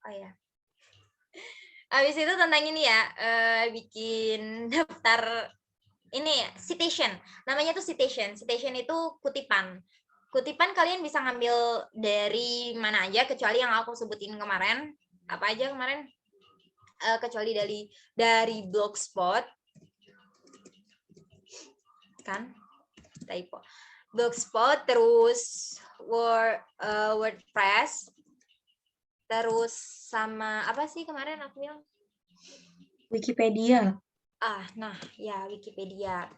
Oh ya. Habis itu tentang ini ya, bikin daftar ini citation. Namanya tuh citation. Citation itu kutipan. Kutipan kalian bisa ngambil dari mana aja kecuali yang aku sebutin kemarin. Apa aja kemarin? Kecuali dari Blogspot. Kan? Typo. Blogspot, terus WordPress, terus sama apa sih kemarin aku bilang? Wikipedia. Nah ya Wikipedia.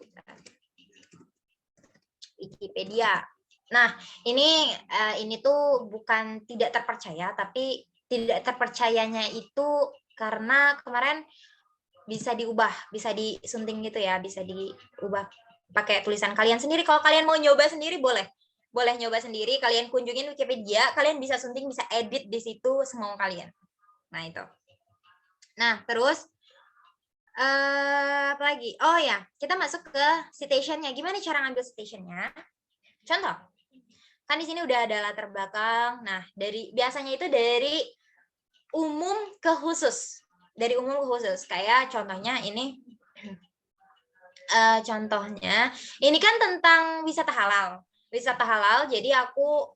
Wikipedia. Nah ini tuh bukan tidak terpercaya, tapi tidak terpercayanya itu karena kemarin bisa diubah, bisa disunting gitu ya, bisa diubah pakai tulisan kalian sendiri. Kalau kalian mau nyoba sendiri boleh nyoba sendiri. Kalian kunjungin Wikipedia, kalian bisa sunting, bisa edit di situ semau kalian. Nah itu. Nah terus apa lagi? Oh ya, kita masuk ke citationnya. Gimana cara ngambil citationnya? Contoh, kan di sini udah ada latar belakang. Nah biasanya itu dari umum ke khusus. Dari umum ke khusus. Kayak contohnya ini. Contohnya, ini kan tentang wisata halal. Wisata halal, jadi aku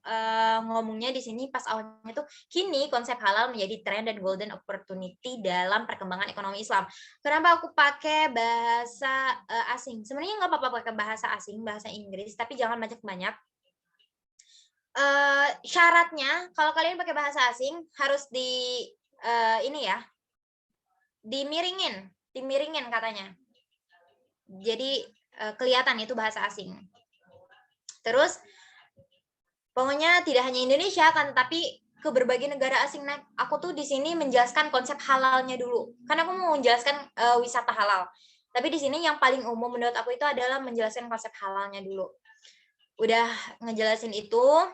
ngomongnya di sini pas awalnya tuh, kini konsep halal menjadi tren dan golden opportunity dalam perkembangan ekonomi Islam. Kenapa aku pakai bahasa asing? Sebenarnya nggak apa-apa pakai bahasa asing, bahasa Inggris, tapi jangan banyak-banyak. Syaratnya, kalau kalian pakai bahasa asing, harus ini ya, dimiringin katanya. Jadi kelihatan itu bahasa asing. Terus pokoknya tidak hanya Indonesia kan, tapi ke berbagai negara asing. Nah, aku tuh di sini menjelaskan konsep halalnya dulu. Karena aku mau menjelaskan wisata halal. Tapi di sini yang paling umum menurut aku itu adalah menjelaskan konsep halalnya dulu. Udah ngejelasin itu.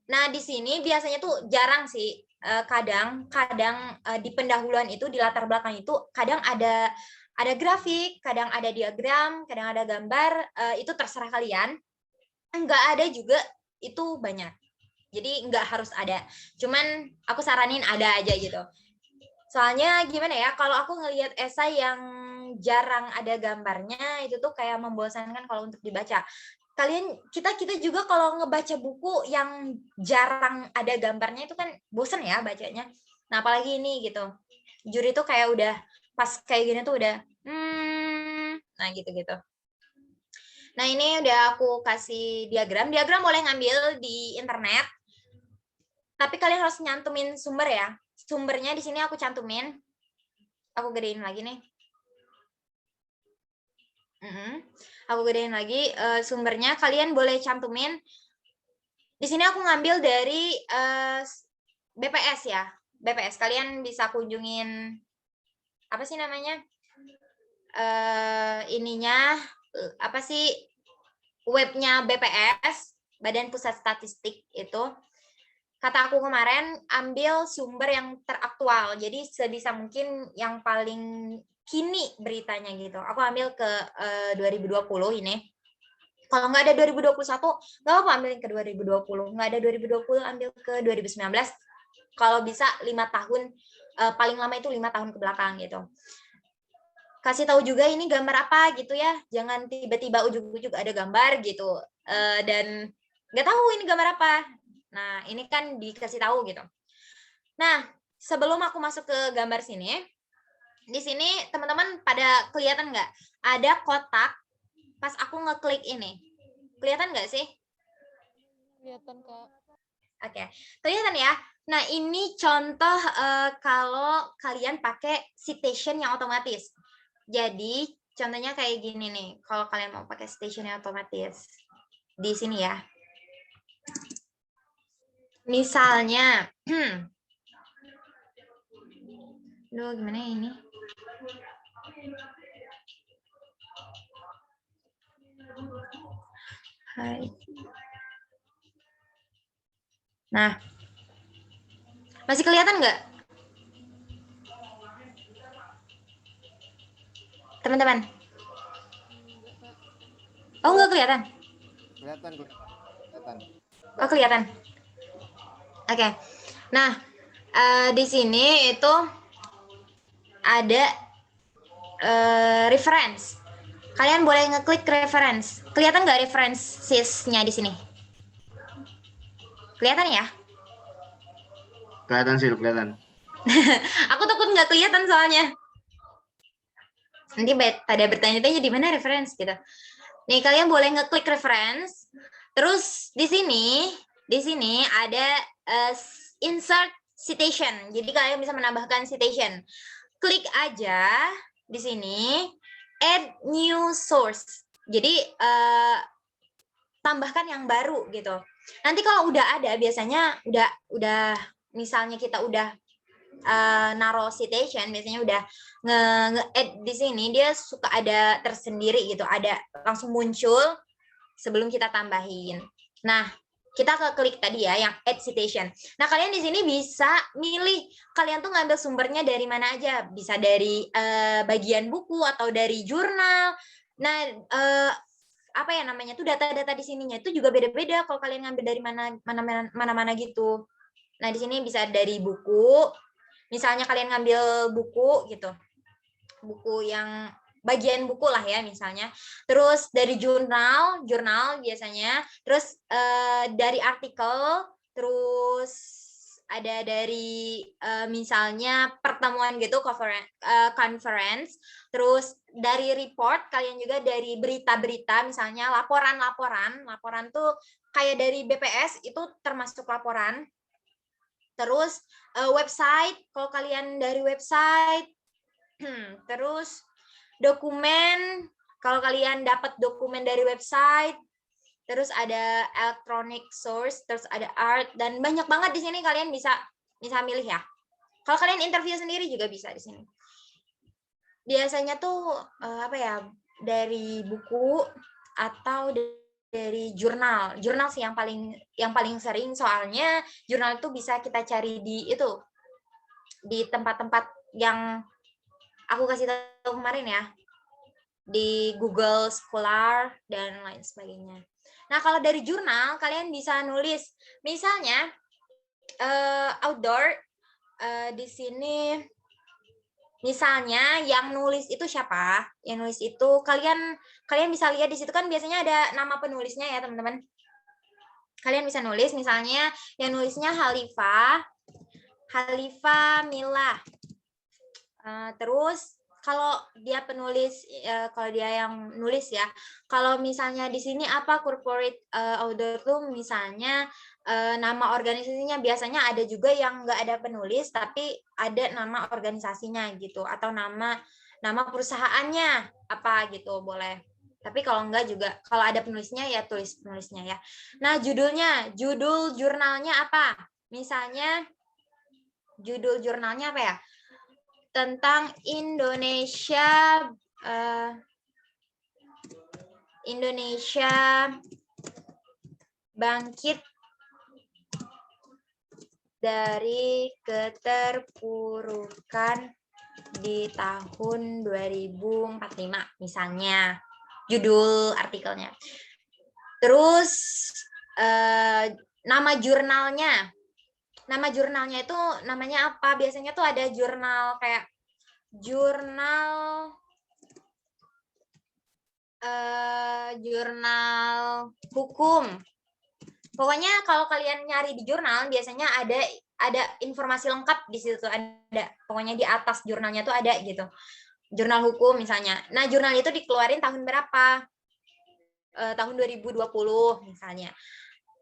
Nah, di sini biasanya tuh jarang sih. Kadang di pendahuluan itu, di latar belakang itu kadang ada grafik, kadang ada diagram, kadang ada gambar, itu terserah kalian. Enggak ada juga, itu banyak. Jadi enggak harus ada. Cuman aku saranin ada aja gitu. Soalnya gimana ya, kalau aku ngelihat esai yang jarang ada gambarnya, itu tuh kayak membosankan kalau untuk dibaca. Kita juga kalau ngebaca buku yang jarang ada gambarnya itu kan bosan ya bacanya. Nah, apalagi ini gitu. Juri tuh kayak udah pas kayak gini tuh udah nah gitu-gitu. Nah, ini udah aku kasih diagram. Diagram boleh ngambil di internet. Tapi kalian harus nyantumin sumber ya. Sumbernya di sini aku cantumin. Aku gedein lagi nih. Aku gedein lagi sumbernya. Kalian boleh cantumin. Di sini aku ngambil dari BPS ya. BPS. Kalian bisa kunjungin apa sih namanya? Ininya apa sih? Webnya BPS, Badan Pusat Statistik itu. Kata aku kemarin, ambil sumber yang teraktual. Jadi sebisa mungkin yang paling kini beritanya gitu. Aku ambil ke 2020 ini. Kalau nggak ada 2021, nggak apa-apa ambil ke 2020. Nggak ada 2020, ambil ke 2019. Kalau bisa 5 tahun, paling lama itu 5 tahun ke belakang gitu. Kasih tahu juga ini gambar apa gitu ya. Jangan tiba-tiba ujug-ujug ada gambar gitu. Dan nggak tahu ini gambar apa. Nah, ini kan dikasih tahu gitu. Nah, sebelum aku masuk ke gambar sini, di sini teman-teman pada kelihatan nggak? Ada kotak pas aku ngeklik ini. Kelihatan nggak sih? Kelihatan, Kak. Oke, kelihatan ya? Nah, ini contoh kalau kalian pakai citation yang otomatis. Jadi, contohnya kayak gini nih. Kalau kalian mau pakai citation yang otomatis. Di sini ya. Misalnya, Duh, gimana ini? Hai. Nah, masih kelihatan nggak? Teman-teman? Oh, nggak kelihatan? Kelihatan. Oh, kelihatan. Oke. Nah, Di sini itu ada reference. Kalian boleh ngeklik reference. Kelihatan nggak references-nya di sini? Kelihatan ya? Kelihatan sih, kelihatan. Aku takut nggak kelihatan soalnya. Nanti pada bertanya-tanya di mana reference gitu. Nih kalian boleh ngeklik reference. Terus di sini ada insert citation. Jadi kalian bisa menambahkan citation. Klik aja di sini add new source. Jadi tambahkan yang baru gitu. Nanti kalau udah ada biasanya udah misalnya kita udah naro citation biasanya udah nge-add di sini dia suka ada tersendiri gitu, ada langsung muncul sebelum kita tambahin. Nah, kita ke klik tadi ya yang add citation. Nah, kalian di sini bisa milih kalian tuh ngambil sumbernya dari mana aja. Bisa dari bagian buku atau dari jurnal. Nah, apa ya namanya tuh data-data di sininya itu juga beda-beda kalau kalian ngambil dari mana-mana gitu. Nah, di sini bisa dari buku. Misalnya kalian ngambil buku gitu. Buku yang bagian buku lah ya misalnya. Terus dari jurnal biasanya. Terus dari artikel, terus ada dari misalnya pertemuan gitu, conference, terus dari report, kalian juga dari berita-berita, misalnya laporan tuh kayak dari BPS itu termasuk laporan. Terus website, kalau kalian dari website, terus dokumen, kalau kalian dapat dokumen dari website, terus ada electronic source, terus ada art, dan banyak banget di sini kalian bisa milih ya. Kalau kalian interview sendiri juga bisa di sini. Biasanya tuh apa ya, dari buku atau dari jurnal sih yang paling sering, soalnya jurnal itu bisa kita cari di tempat-tempat yang aku kasih tahu kemarin ya, di Google Scholar dan lain sebagainya. Nah, kalau dari jurnal kalian bisa nulis misalnya outdoor, di sini misalnya yang nulis itu siapa? Yang nulis itu kalian bisa lihat di situ kan biasanya ada nama penulisnya ya, teman-teman. Kalian bisa nulis misalnya yang nulisnya Halifa Mila. Terus kalau dia yang nulis ya, kalau misalnya di sini apa corporate outdoor tuh misalnya nama organisasinya, biasanya ada juga yang nggak ada penulis tapi ada nama organisasinya gitu, atau nama perusahaannya apa gitu boleh. Tapi kalau enggak juga, kalau ada penulisnya ya tulis penulisnya ya. Nah, judul jurnalnya apa? Misalnya judul jurnalnya apa ya? Tentang Indonesia bangkit dari keterpurukan di tahun 2045 misalnya, judul artikelnya. Terus nama jurnalnya itu namanya apa? Biasanya tuh ada jurnal kayak jurnal hukum. Pokoknya kalau kalian nyari di jurnal biasanya ada informasi lengkap di situ, ada. Pokoknya di atas jurnalnya tuh ada gitu. Jurnal hukum misalnya. Nah, jurnal itu dikeluarin tahun berapa? Tahun 2020 misalnya.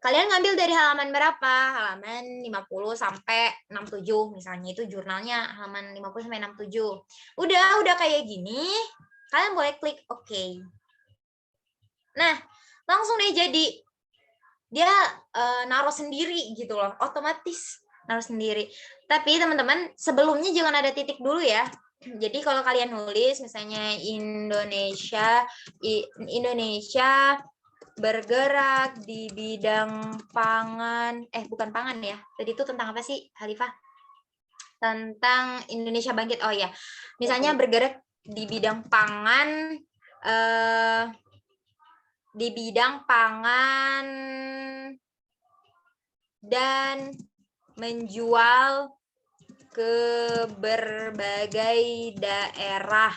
Kalian ngambil dari halaman berapa? Halaman 50 sampai 67 misalnya, itu jurnalnya halaman 50 sampai 67. Udah kayak gini, kalian boleh klik OK. Nah, langsung deh jadi dia naruh sendiri gitu loh, otomatis naruh sendiri. Tapi teman-teman, sebelumnya jangan ada titik dulu ya. Jadi kalau kalian nulis misalnya Indonesia bergerak di bidang pangan, bukan pangan ya. Tadi itu tentang apa sih, Halifah? Tentang Indonesia bangkit. Oh ya. Misalnya bergerak di bidang pangan, dan menjual ke berbagai daerah.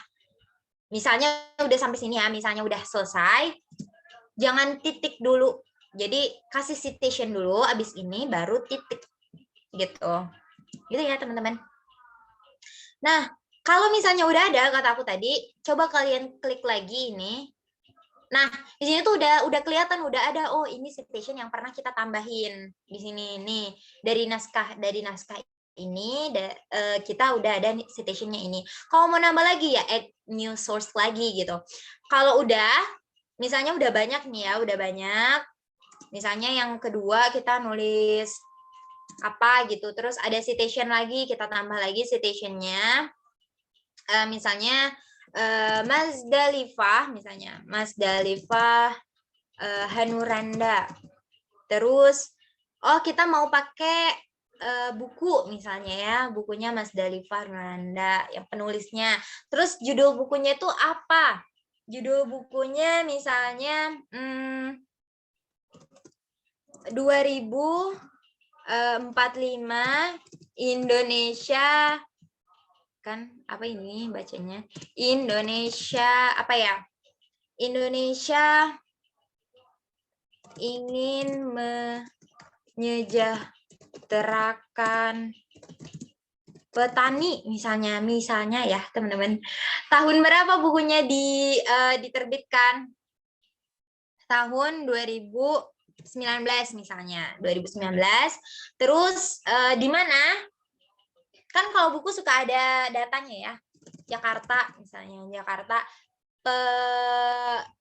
Misalnya udah sampai sini ya, misalnya udah selesai, jangan titik dulu. Jadi kasih citation dulu, abis ini baru titik gitu. Gitu ya teman-teman. Nah, kalau misalnya udah ada kata aku tadi, coba kalian klik lagi ini. Nah, di sini tuh udah kelihatan, udah ada, oh ini citation yang pernah kita tambahin di sini nih dari naskah ini kita udah ada citationnya ini. Kalau mau nambah lagi ya add new source lagi gitu. Kalau udah, misalnya udah banyak nih ya, udah banyak. Misalnya yang kedua kita nulis apa gitu, terus ada citation lagi, kita tambah lagi citationnya. Misalnya Mas Dalifah, misalnya Mas Dalifah Hanuranda. Terus, oh kita mau pakai buku misalnya ya, bukunya Mas Dalifah Hanuranda yang penulisnya. Terus judul bukunya itu apa? Judul bukunya misalnya 2045 Indonesia, kan apa ini bacanya? Indonesia apa ya? Indonesia ingin menyejahterakan petani misalnya ya teman-teman. Tahun berapa bukunya diterbitkan? Tahun 2019 misalnya, 2019. Terus di mana? Kan kalau buku suka ada datanya ya. Jakarta misalnya, Jakarta.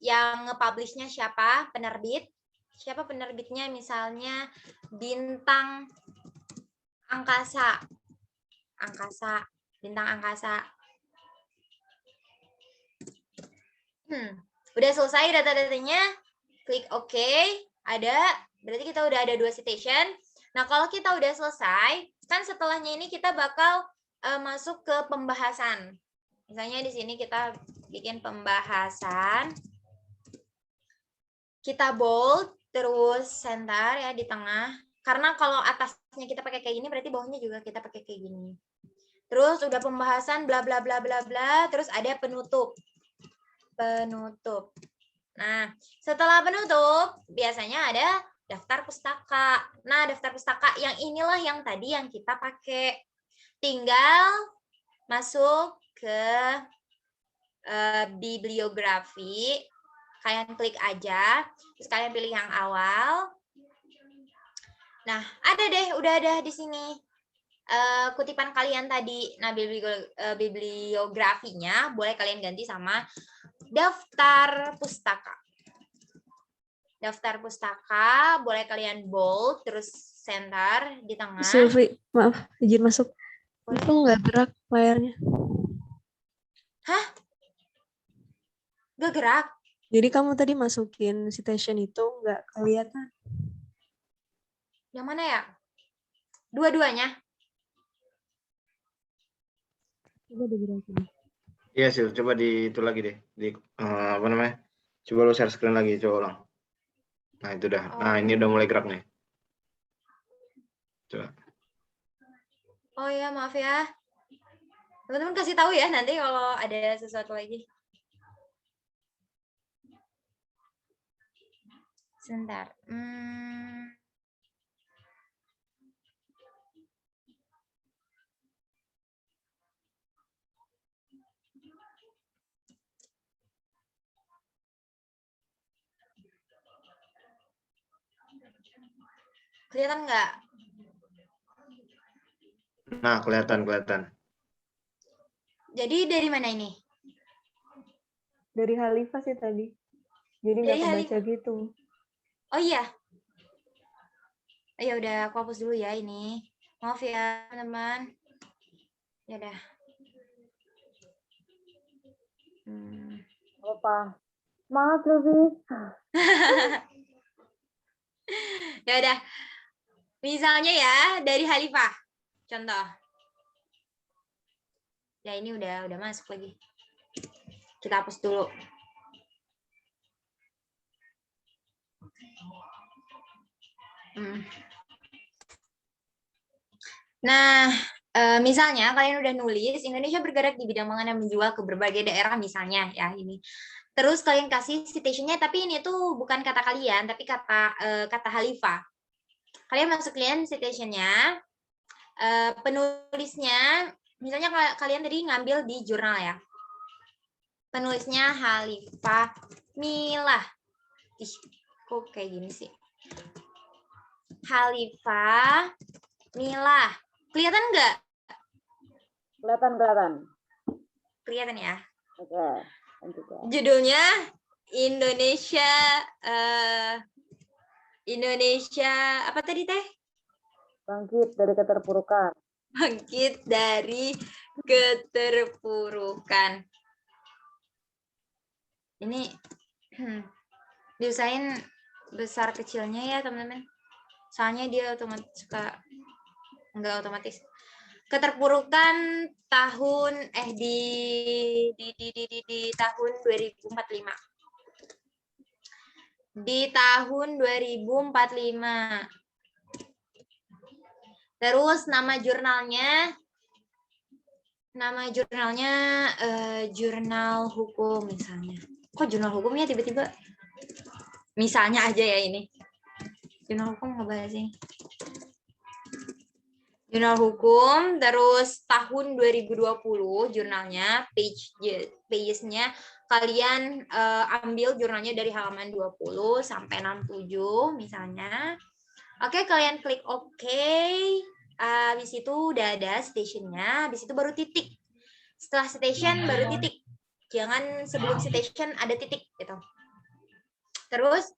Yang nge-publish-nya siapa? Penerbit. Siapa penerbitnya? Misalnya Bintang Angkasa. Bintang Angkasa. Udah selesai data-datanya, klik OK, ada, berarti kita udah ada 2 citation. Nah, kalau kita udah selesai, kan setelahnya ini kita bakal masuk ke pembahasan. Misalnya di sini kita bikin pembahasan, kita bold, terus center ya di tengah. Karena kalau atasnya kita pakai kayak gini, berarti bawahnya juga kita pakai kayak gini. Terus udah pembahasan bla bla bla bla bla, terus ada penutup. Nah, setelah penutup biasanya ada daftar pustaka. Nah, daftar pustaka yang inilah yang tadi yang kita pakai. Tinggal masuk ke bibliografi. Kalian klik aja, terus kalian pilih yang awal. Nah, ada deh, udah ada di sini kutipan kalian tadi. Nah, bibliografinya boleh kalian ganti sama daftar pustaka. Daftar pustaka boleh kalian bold, terus center di tengah. Silvi, maaf, izin masuk. Itu nggak gerak layarnya. Hah? Nggak gerak? Jadi kamu tadi masukin citation itu nggak kelihatan. Yang mana ya? Dua-duanya? Coba digerakin. Iya sih, coba di itu lagi deh, di apa namanya? Coba lu share screen lagi, coba ulang. Nah itu dah. Nah ini udah mulai gerak nih. Coba. Oh ya, maaf ya. Teman-teman kasih tahu ya nanti kalau ada sesuatu lagi. Sebentar. Kelihatan nggak? Nah kelihatan. Jadi dari mana ini? Dari Halifah sih tadi. Jadi nggak kebaca gitu. Oh iya. Ya udah, aku hapus dulu ya ini. Maaf ya, teman-teman. Ya udah. Apa? Semangat lebih. Ya udah. Misalnya ya dari Halifah. Contoh. Ya ini udah masuk lagi. Kita hapus dulu. Nah, Misalnya kalian udah nulis Indonesia bergerak di bidang pangan dan menjual ke berbagai daerah misalnya ya ini. Terus kalian kasih citation-nya tapi ini tuh bukan kata kalian tapi kata Halifa. Kalian masukin citation-nya, penulisnya misalnya kalian tadi ngambil di jurnal ya. Penulisnya Halifa Milah. Ih, kok kayak gini sih? Halifa Milah. Kelihatan nggak? Kelihatan. Kelihatan ya. Oke. Lanjut ya. Judulnya Indonesia apa tadi teh? Bangkit dari keterpurukan. Bangkit dari keterpurukan. Ini diusahain besar kecilnya ya teman-teman. Soalnya dia nggak otomatis. Keterpurukan tahun di tahun 2045. Di tahun 2045. Terus nama jurnalnya jurnal hukum misalnya. Kok jurnal hukumnya tiba-tiba? Misalnya aja ya ini. Jurnal hukum ngebahas ini. Jurnal hukum, terus tahun 2020 jurnalnya, pages-nya kalian ambil jurnalnya dari halaman 20 sampai 67 misalnya. Oke, kalian klik OK. Habis itu udah ada citation-nya, habis itu baru titik. Setelah citation baru titik. Jangan sebelum citation ada titik gitu. Terus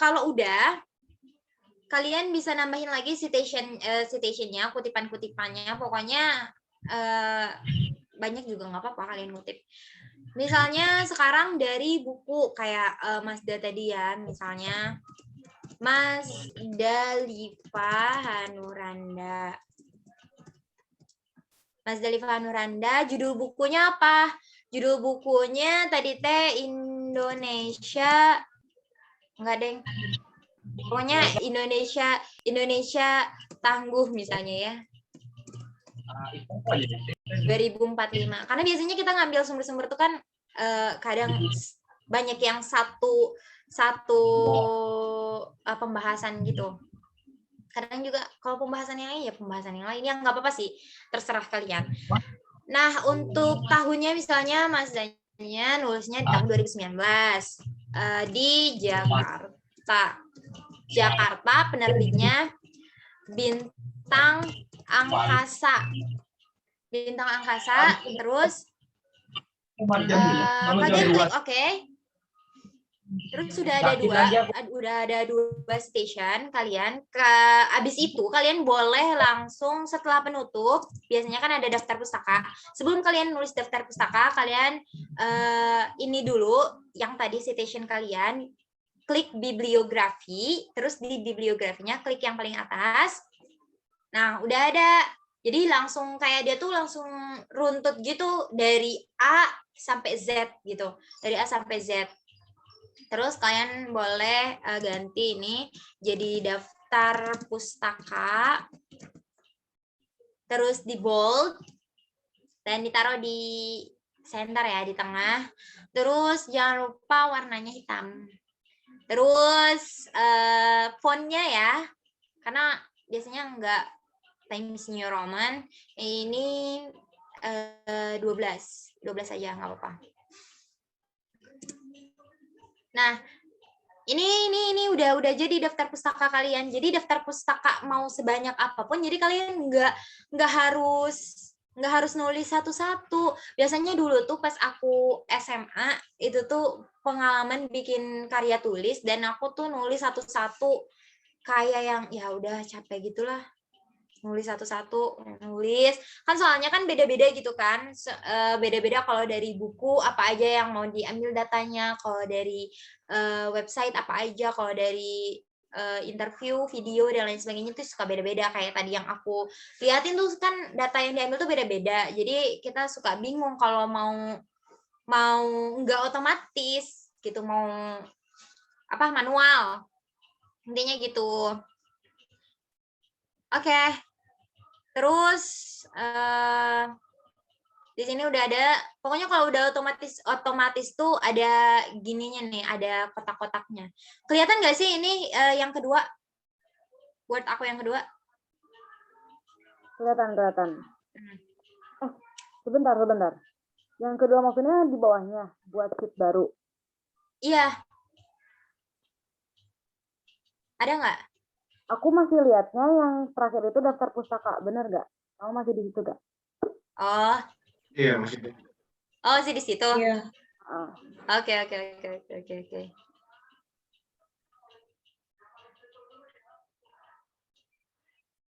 kalau udah kalian bisa nambahin lagi citation-nya, kutipan-kutipannya. Pokoknya banyak juga nggak apa-apa kalian ngutip. Misalnya sekarang dari buku kayak Mas Da tadi ya, misalnya Mas Dalifa Hanuranda. Mas Dalifa Hanuranda, judul bukunya apa? Judul bukunya tadi teh Indonesia, enggak deng. Pokoknya Indonesia tangguh misalnya ya. 2045. Karena biasanya kita ngambil sumber-sumber itu kan kadang banyak yang satu pembahasan gitu. Kadang juga kalau pembahasan yang lain ya pembahasan yang lain yang nggak apa-apa sih, terserah kalian. Nah, untuk tahunnya misalnya Mas Danya nulisnya di tahun 2019 di Jakarta. Penerbitnya Bintang Angkasa. Terus kalian klik OK. Terus sudah ada dua station kalian. Abis itu kalian boleh langsung setelah penutup, biasanya kan ada daftar pustaka. Sebelum kalian nulis daftar pustaka, kalian ini dulu yang tadi citation kalian, klik bibliografi, terus di bibliografinya klik yang paling atas. Nah, udah ada. Jadi langsung kayak dia tuh langsung runtut gitu dari A sampai Z gitu. Dari A sampai Z. Terus kalian boleh ganti ini jadi daftar pustaka. Terus di bold dan ditaruh di center ya, di tengah. Terus jangan lupa warnanya hitam. Terus fontnya ya, karena biasanya enggak Times New Roman, ini 12 aja nggak apa-apa. Nah, ini udah jadi daftar pustaka kalian. Jadi daftar pustaka mau sebanyak apapun, jadi kalian nggak harus nulis satu-satu. Biasanya dulu tuh pas aku SMA itu tuh pengalaman bikin karya tulis dan aku tuh nulis satu-satu kayak yang ya udah capek gitulah. Nulis satu-satu, nulis. Kan soalnya kan beda-beda gitu kan. Beda-beda kalau dari buku apa aja yang mau diambil datanya, kalau dari website apa aja, kalau dari interview, video dan lain sebagainya itu suka beda-beda. Kayak tadi yang aku liatin tuh kan data yang diambil tuh beda-beda. Jadi kita suka bingung kalau mau nggak otomatis gitu, mau apa manual. Intinya gitu. Oke. Terus di sini udah ada, pokoknya kalau udah otomatis tuh ada gininya nih, ada kotak-kotaknya. Kelihatan nggak sih ini yang kedua? Word aku yang kedua? Kelihatan. Sebentar. Yang kedua maksudnya di bawahnya buat sheet baru. Iya. Ada nggak? Aku masih lihatnya yang terakhir itu daftar pustaka, bener nggak? Kamu masih di situ nggak? Oh, Iya, maksudnya. oh sih di situ. Iya. Ah, Oke.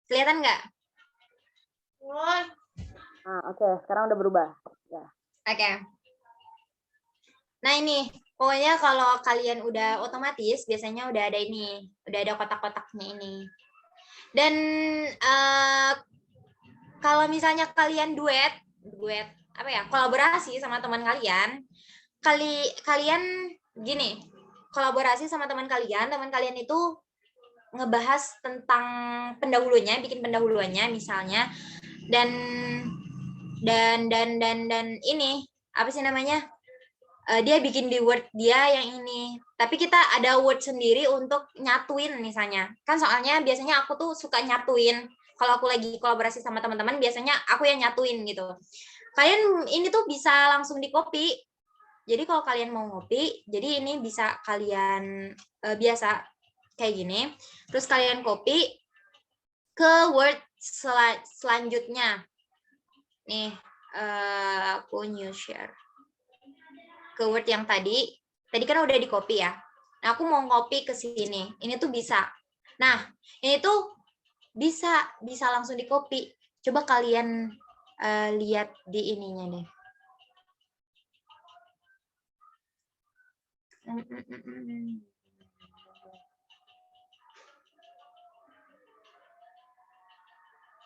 Kelihatan nggak? oke. Sekarang udah berubah. Ya. Oke. Nah ini, pokoknya kalau kalian udah otomatis, biasanya udah ada ini, udah ada kotak-kotaknya ini. Dan kalau misalnya kalian duet apa ya, kolaborasi sama teman kalian, kalian gini, kolaborasi sama teman kalian itu ngebahas tentang pendahulunya, bikin pendahuluannya misalnya, dan ini apa sih namanya? Dia bikin di Word dia yang ini. Tapi kita ada Word sendiri untuk nyatuin misalnya. Kan soalnya biasanya aku tuh suka nyatuin. Kalau aku lagi kolaborasi sama teman-teman, biasanya aku yang nyatuin gitu. Kalian ini tuh bisa langsung di-copy. Jadi kalau kalian mau ngopi, jadi ini bisa kalian biasa kayak gini. Terus kalian copy ke Word selanjutnya. Nih, aku new share. Ke Word yang tadi kan udah di copy ya. Nah, aku mau copy ke sini. Ini tuh bisa. Nah, ini tuh bisa langsung di copy. Coba kalian lihat di ininya deh.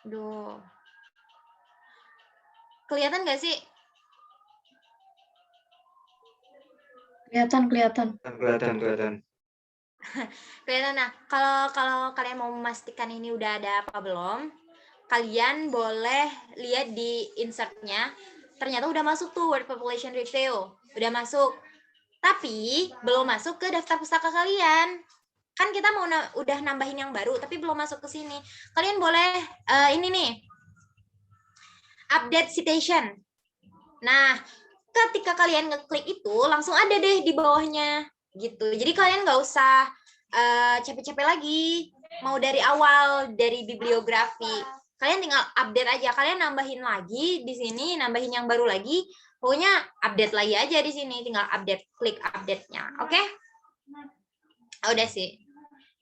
Duh. Kelihatan nggak sih? Kelihatan. Kelihatan. Kelihatan. Nah, kalau kalian mau memastikan ini udah ada apa belum, kalian boleh lihat di insert-nya. Ternyata udah masuk tuh word population review. Udah masuk. Tapi belum masuk ke daftar pustaka kalian. Kan kita mau udah nambahin yang baru, tapi belum masuk ke sini. Kalian boleh ini nih, update citation. Nah, ketika kalian ngeklik itu, langsung ada deh di bawahnya. Gitu. Jadi kalian nggak usah capek-capek lagi. Mau dari awal, dari bibliografi. Kalian tinggal update aja. Kalian nambahin lagi di sini, nambahin yang baru lagi. Pokoknya update lagi aja di sini. Tinggal update, klik update-nya. Oke? Udah sih.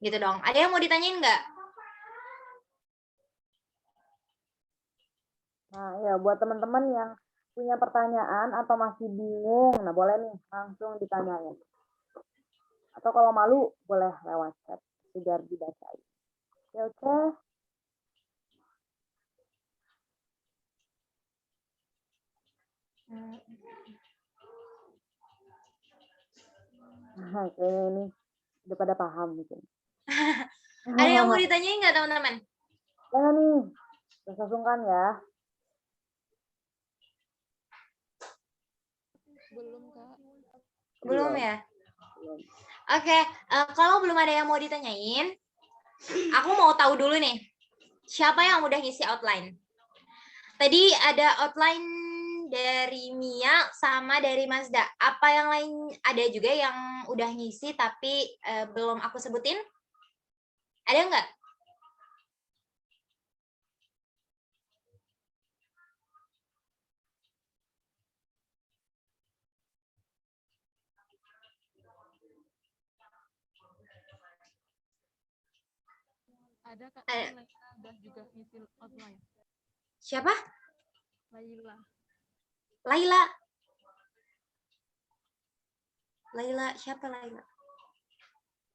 Gitu dong. Ada yang mau ditanyain nggak? Nah, ya buat teman-teman yang punya pertanyaan atau masih bingung, nah boleh nih langsung ditanyain. Atau kalau malu boleh lewat chat biar dibacain. Oke. Nah, kayaknya ini udah pada paham mungkin. Ada yang mau ditanyain nggak teman-teman? Jangan nih, rasa sungkan ya. Belum ya? Oke, kalau belum ada yang mau ditanyain, aku mau tahu dulu nih, siapa yang udah ngisi outline? Tadi ada outline dari Mia sama dari Mazda. Apa yang lain ada juga yang udah ngisi tapi belum aku sebutin? Ada nggak? Ada Kak, Laila udah juga ngisi outline. Siapa? Laila. Laila, siapa Laila?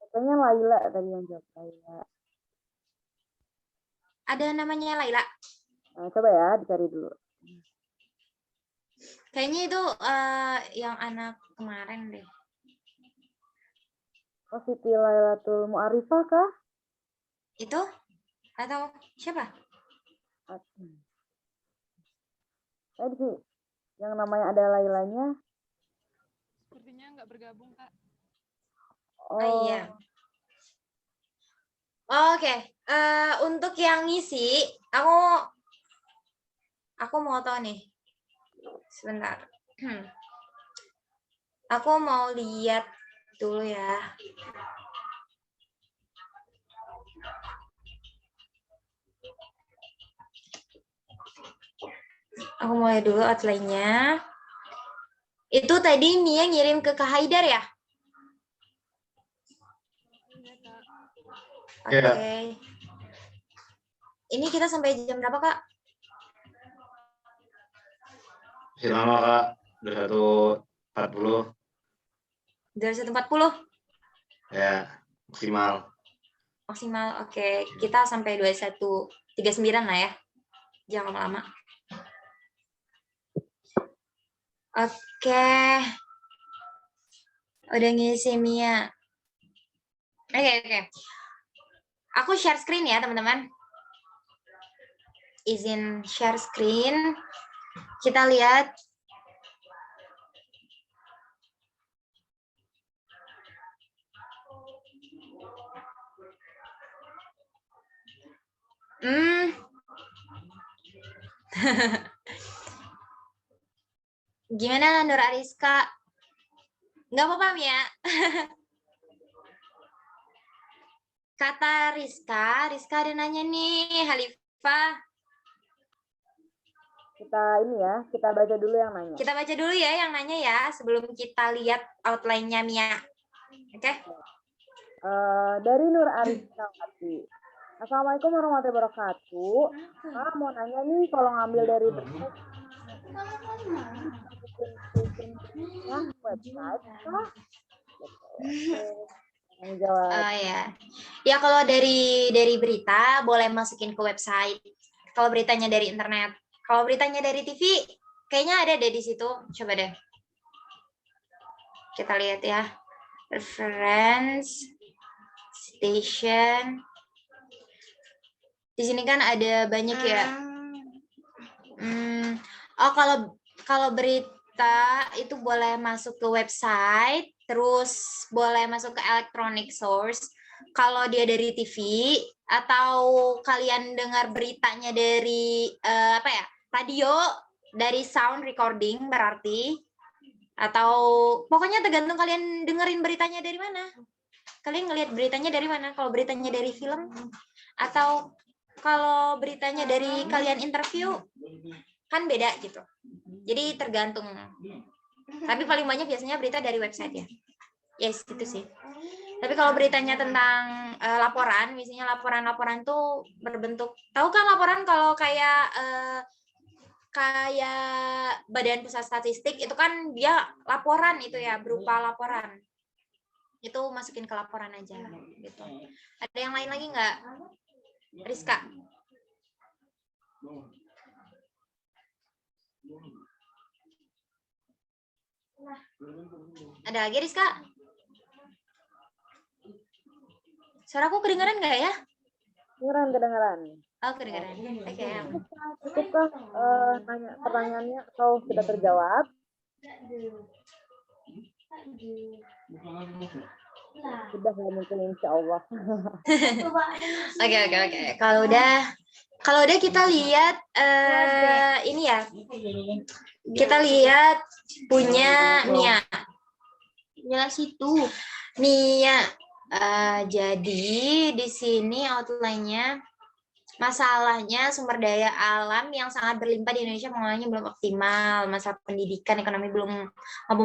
Katanya Laila tadi yang jawab Laila. Ada namanya Laila. Nah, coba ya dicari dulu. Kayaknya itu yang anak kemarin deh. Oh, Siti Lailatul Mu'arifah kah? Itu? Atau siapa? sih yang namanya ada Lailanya. Sepertinya nggak bergabung, Kak. Oh, Iya. Oke, untuk yang ngisi, aku mau tahu nih. Sebentar. Aku mau lihat dulu ya. Aku mau lihat dulu outline-nya. Itu tadi Mia ngirim ke Kak Haidar ya? Iya, Kak. Oke. Iya. Ini kita sampai jam berapa, Kak? Masih lama Kak, udah 1.40 Dari 1.40 ya maksimal. maksimal. Oke, kita sampai 21.39 lah ya. Jangan lama-lama. Oke. Udah ngisi Mia. Oke. Aku share screen ya, teman-teman. Izin share screen. Kita lihat. Gimana Nur Ariska? Nggak apa-apa, Mia. Kata Rizka ada nanya nih, Halifah. Kita baca dulu yang nanya. Kita baca dulu ya yang nanya ya, sebelum kita lihat outline-nya Mia. Oke? Dari Nur Ariska. Assalamualaikum warahmatullahi wabarakatuh. Kak, mau nanya nih, kalau ngambil dari website kah? Jawab. Oh ya. Ya kalau dari berita boleh masukin ke website. Kalau beritanya dari internet. Kalau beritanya dari TV kayaknya ada deh di situ. Coba deh. Kita lihat ya. Reference station. Di sini kan ada banyak ya. Oh, kalau berita itu boleh masuk ke website, terus boleh masuk ke electronic source. Kalau dia dari TV atau kalian dengar beritanya dari radio, dari sound recording berarti, atau pokoknya tergantung kalian dengerin beritanya dari mana. Kalian ngelihat beritanya dari mana? Kalau beritanya dari film atau kalau beritanya dari kalian interview, kan beda gitu. Jadi tergantung. Tapi paling banyak biasanya berita dari website ya. Yes, itu sih. Tapi kalau beritanya tentang laporan, misalnya laporan-laporan tuh berbentuk, tahu kan laporan kalau kayak Badan Pusat Statistik itu kan dia laporan itu ya, berupa laporan. Itu masukin ke laporan aja gitu. Ada yang lain lagi nggak? Rizka. Ada lagi Rizka? Suaraku kedengaran nggak ya? Kedengaran. Oh, kedengaran. Oke. Cukupkah nanya pertanyaannya atau sudah terjawab? Sudah ya mungkin insya Allah. Oke. Kalau udah kita lihat ini ya. Kita lihat punya Mia. Jelas itu. Mia. Jadi di sini outline-nya masalahnya sumber daya alam yang sangat berlimpah di Indonesia pengolahannya belum optimal, masalah pendidikan, ekonomi belum mampu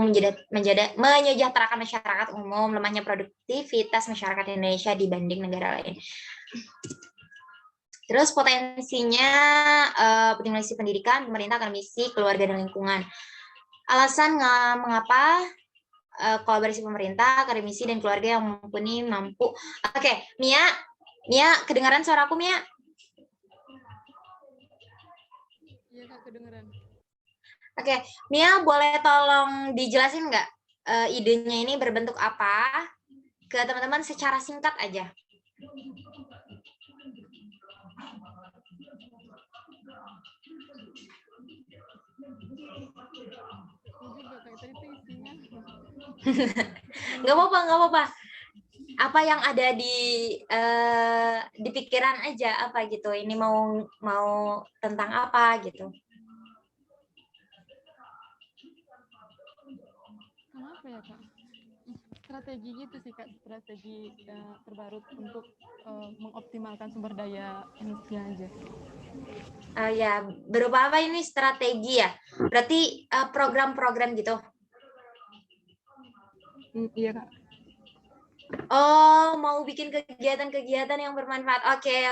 menyejahterakan masyarakat umum, lemahnya produktivitas masyarakat Indonesia dibanding negara lain. Terus potensinya optimalisasi pendidikan, pemerintah, akademisi, keluarga dan lingkungan. Alasan mengapa kolaborasi pemerintah, akademisi dan keluarga yang mampu. Oke, Mia, kedengaran suaraku Mia? Iya, Kak, kedengeran. Oke, Mia boleh tolong dijelasin nggak idenya ini berbentuk apa ke teman-teman secara singkat aja? juga kayak tadi tuh isinya. Nggak apa-apa, nggak apa-apa. Apa yang ada di pikiran aja apa gitu. Ini mau tentang apa gitu. Kenapa ya Kak? Strategi gitu sih Kak, strategi terbaru untuk mengoptimalkan sumber daya manusia aja. Ya, berupa apa ini strategi ya? Berarti program-program gitu. Iya Kak. Oh, mau bikin kegiatan-kegiatan yang bermanfaat. Oke.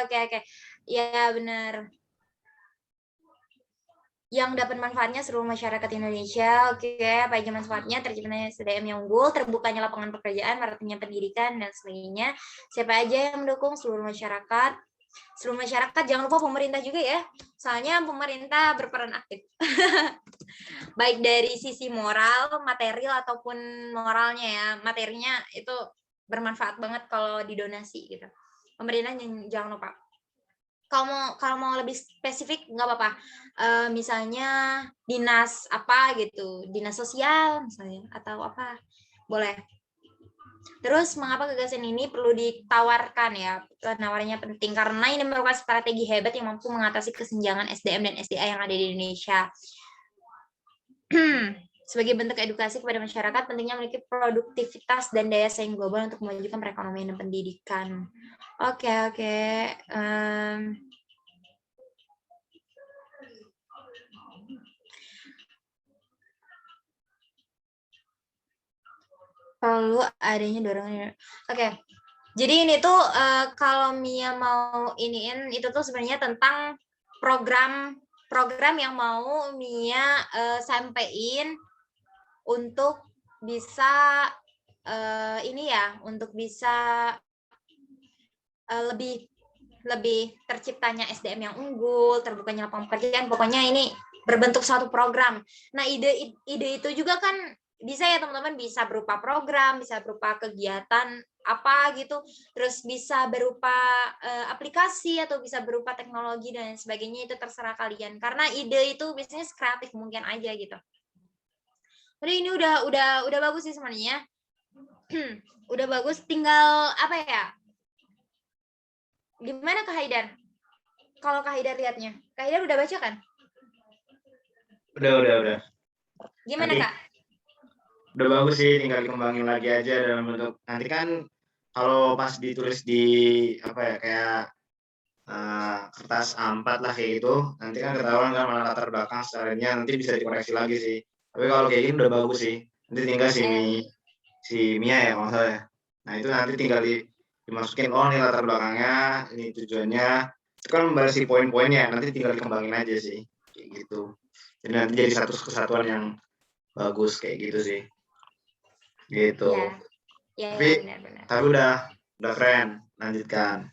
Ya, benar. Yang dapat manfaatnya seluruh masyarakat Indonesia. Oke, apa aja manfaatnya? Terciptanya SDM yang unggul, terbukanya lapangan pekerjaan, maraknya pendidikan, dan sebagainya. Siapa aja yang mendukung? Seluruh masyarakat. Seluruh masyarakat, jangan lupa pemerintah juga ya. Soalnya pemerintah berperan aktif. Baik dari sisi moral, material, ataupun moralnya ya. Materinya itu bermanfaat banget kalau didonasi gitu. Pemerintah jangan lupa. Kalau mau lebih spesifik nggak apa-apa. Misalnya dinas apa gitu, dinas sosial misalnya atau apa, boleh. Terus mengapa gagasan ini perlu ditawarkan ya? Penawarannya penting karena ini merupakan strategi hebat yang mampu mengatasi kesenjangan SDM dan SDA yang ada di Indonesia. Sebagai bentuk edukasi kepada masyarakat, pentingnya memiliki produktivitas dan daya saing global untuk memajukan perekonomian dan pendidikan. Oke. Perlu adanya dorongan. Oke. Jadi ini tuh kalau Mia mau iniin itu tuh sebenarnya tentang program yang mau Mia sampein untuk bisa ini ya, untuk bisa lebih terciptanya SDM yang unggul, terbukanya lapangan pekerjaan, pokoknya ini berbentuk suatu program. Nah, ide itu juga kan bisa ya teman-teman, bisa berupa program, bisa berupa kegiatan apa gitu, terus bisa berupa aplikasi atau bisa berupa teknologi dan sebagainya, itu terserah kalian. Karena ide itu biasanya kreatif mungkin aja gitu. Jadi ini udah bagus sih sebenarnya. Udah bagus, tinggal apa ya? Gimana Kak Haidar? Kalau Kak Haidar lihatnya, Kak Haidar udah baca kan? Udah. Gimana Nanti, Kak? udah bagus sih, tinggal dikembangin lagi aja dalam bentuk. Nanti kan kalau pas ditulis di apa ya kayak kertas A4 lah kayak gitu, nanti kan ketahuan kan mana latar belakang secaranya, nanti bisa dikoreksi lagi sih. Tapi kalau kayak gini udah bagus sih. Nanti tinggal si Mia ya kalau salah ya. Nah itu nanti tinggal dimasukin ini latar belakangnya, ini tujuannya. Itu kan membatasi poin-poinnya, nanti tinggal dikembangin aja sih, kayak gitu. Jadi nanti jadi satu kesatuan yang bagus kayak gitu sih. Gitu. Ya, Tapi udah keren. Lanjutkan.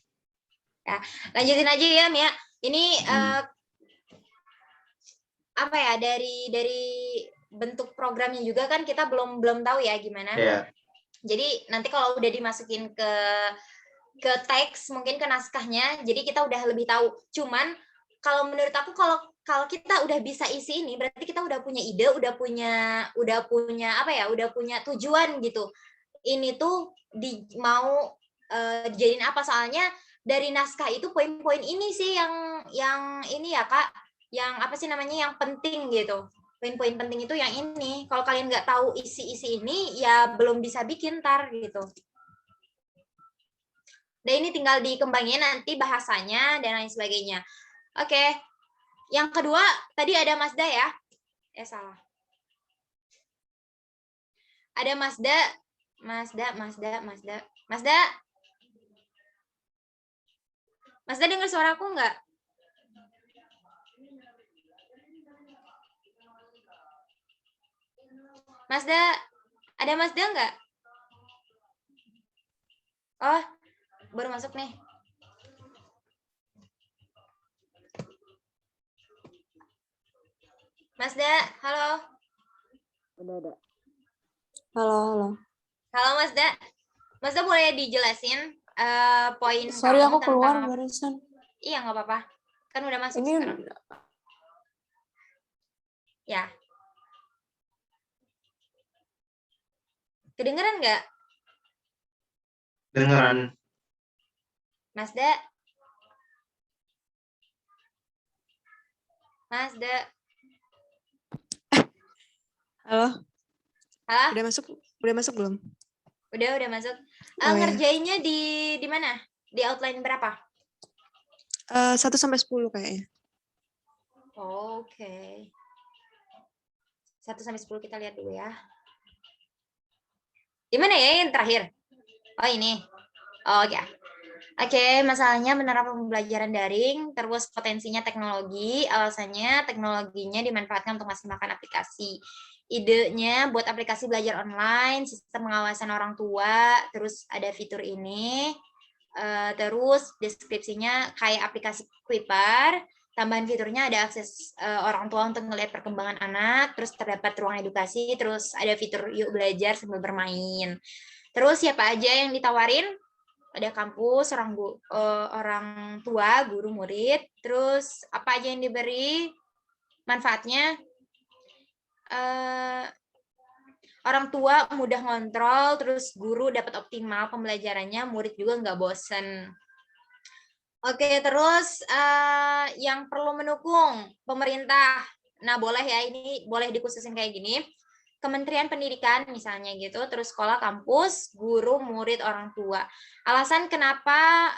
Ya, lanjutin aja ya Mia. Ini apa ya, dari bentuk programnya juga kan kita belum tahu ya gimana. Yeah. Jadi nanti kalau udah dimasukin ke teks, mungkin ke naskahnya, jadi kita udah lebih tahu. Cuman kalau menurut aku kalau kita udah bisa isi ini, berarti kita udah punya ide, udah punya apa ya, udah punya tujuan gitu. Ini tuh mau dijadiin apa, soalnya dari naskah itu poin-poin ini sih yang ini ya Kak, yang apa sih namanya, yang penting gitu. Poin-poin penting itu yang ini. Kalau kalian nggak tahu isi ini, ya belum bisa bikin ntar gitu. Dan ini tinggal dikembangin nanti bahasanya dan lain sebagainya. Oke. Yang kedua, tadi ada Mazda ya? Salah. Ada Mazda. Mazda dengar suaraku nggak? Mazda, ada Mazda nggak? Oh, baru masuk nih. Mazda, halo. Udah ada. Halo. Halo Mazda. Mazda boleh dijelasin poin Sorry, kamu aku keluar tentang... barusan. Iya, nggak apa-apa. Kan udah masuk Ini sekarang. Ya. Kedengeran nggak, Dengeran. Masda? Masda? Halo, Hah? udah masuk belum? Udah masuk. Oh, ya. Ngerjainnya di mana? Di outline berapa? 1-10 kayaknya. Oke. 1-10 kita lihat dulu ya. Di mana ya yang terakhir? Oh, ini. Oh, ya. Oke, masalahnya penerapan pembelajaran daring, terus potensinya teknologi, alasannya teknologinya dimanfaatkan untuk maksimalkan aplikasi. Idenya buat aplikasi belajar online, sistem pengawasan orang tua, terus ada fitur ini, terus deskripsinya kayak aplikasi Kuiper, tambahan fiturnya ada akses orang tua untuk melihat perkembangan anak, terus terdapat ruang edukasi, terus ada fitur yuk belajar sambil bermain. Terus siapa aja yang ditawarin? Ada kampus, orang tua, guru, murid, terus apa aja yang diberi manfaatnya, orang tua mudah ngontrol, terus guru dapat optimal pembelajarannya, murid juga nggak bosen. Oke, terus yang perlu mendukung pemerintah, nah boleh ya, ini boleh dikhususin kayak gini, Kementerian Pendidikan misalnya gitu, terus sekolah, kampus, guru, murid, orang tua. Alasan kenapa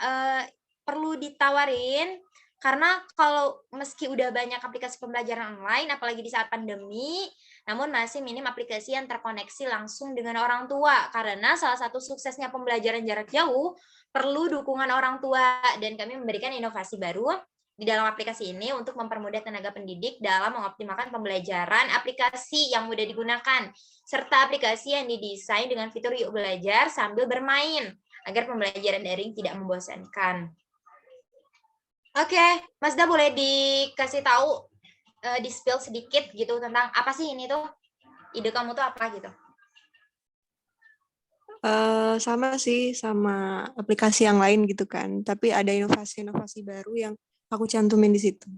perlu ditawarin, karena kalau meski udah banyak aplikasi pembelajaran online, apalagi di saat pandemi, namun masih minim aplikasi yang terkoneksi langsung dengan orang tua, karena salah satu suksesnya pembelajaran jarak jauh perlu dukungan orang tua, dan kami memberikan inovasi baru di dalam aplikasi ini untuk mempermudah tenaga pendidik dalam mengoptimalkan pembelajaran, aplikasi yang mudah digunakan, serta aplikasi yang didesain dengan fitur yuk belajar sambil bermain, agar pembelajaran daring tidak membosankan. Oke, Masda boleh dikasih tahu, di-spill sedikit gitu tentang apa sih ini tuh? Ide kamu tuh apa gitu? Sama sih, sama aplikasi yang lain gitu kan. Tapi ada inovasi-inovasi baru yang aku cantumin di situ.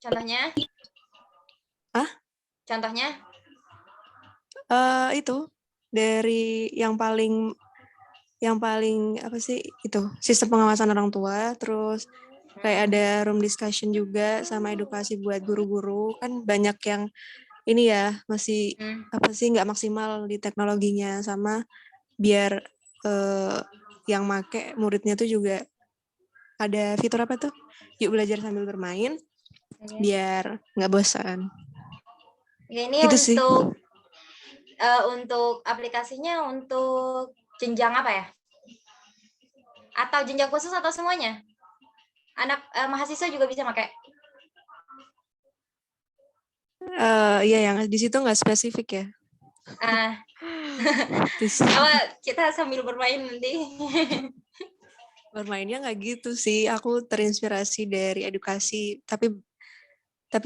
Contohnya? Contohnya? Itu dari yang paling apa sih itu sistem pengawasan orang tua, terus kayak ada room discussion juga sama edukasi buat guru-guru, kan banyak yang ini ya masih apa sih nggak maksimal di teknologinya, sama biar yang make muridnya tuh juga ada fitur apa tuh yuk belajar sambil bermain biar nggak bosan. Ya, ini Gitu untuk aplikasinya untuk jenjang apa ya? Atau jenjang khusus atau semuanya? Anak mahasiswa juga bisa pakai? Iya, yang di situ nggak spesifik ya. Kita sambil bermain nanti. Bermainnya nggak gitu sih. Aku terinspirasi dari edukasi, tapi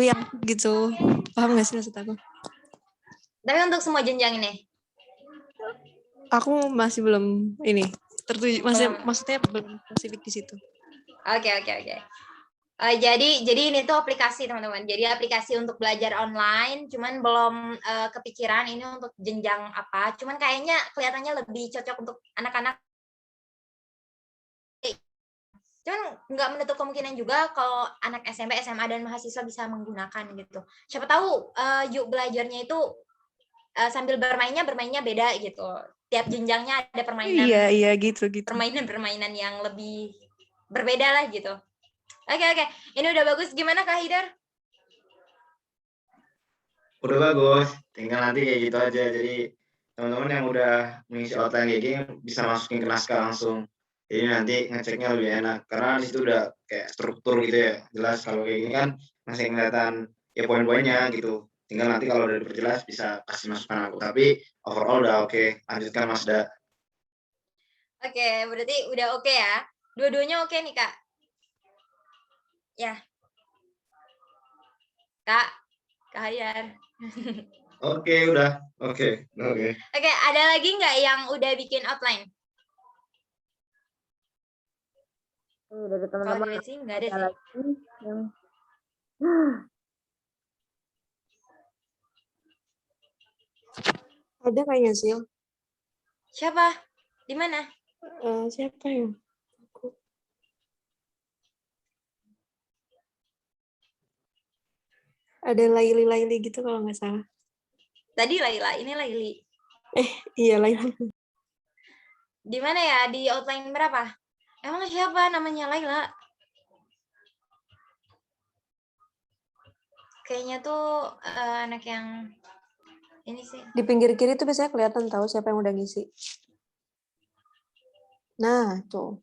yang gitu. Paham nggak sih maksud aku? Tapi untuk semua jenjang ini? Aku masih belum ini tertuju, maksudnya belum spesifik di situ. Oke. Jadi ini tuh aplikasi teman-teman. Jadi aplikasi untuk belajar online, cuman belum kepikiran ini untuk jenjang apa. Cuman kayaknya kelihatannya lebih cocok untuk anak-anak. Cuman nggak menutup kemungkinan juga kalau anak SMP, SMA dan mahasiswa bisa menggunakan gitu. Siapa tahu yuk belajarnya itu sambil bermainnya beda gitu. Tiap jenjangnya ada permainan. Iya gitu. Permainan yang lebih berbeda lah gitu. Oke. Ini udah bagus. Gimana Kak Hidar? Udah bagus, tinggal nanti kayak gitu aja. Jadi teman-teman yang udah mengisi outline kayak gini bisa masukin ke naskah langsung. Jadi nanti ngeceknya lebih enak karena di situ udah kayak struktur gitu ya. Jelas kalau kayak gini kan masih kelihatan ya poin-poinnya gitu. Tinggal nanti kalau udah diperjelas bisa kasih masukan aku. Tapi overall udah oke. Lanjutkan Mas Da. Oke, berarti udah oke ya. Dua-duanya oke nih Kak. Ya. Kak Hayar. Oke, udah. Oke. Oke, ada lagi nggak yang udah bikin outline? Dari teman-teman Kalau dari sini nggak ada sih. lagi yang Ada kayaknya sih. Siapa? Di mana? Siapa ya? Ada Laili gitu kalau nggak salah. Tadi Laila, ini Laili. Iya Laili. Di mana ya? Di outline berapa? Emang siapa namanya Laila? Kayaknya tuh anak yang ini sih. Di pinggir kiri tuh biasanya kelihatan tahu siapa yang udah ngisi. Nah, tuh.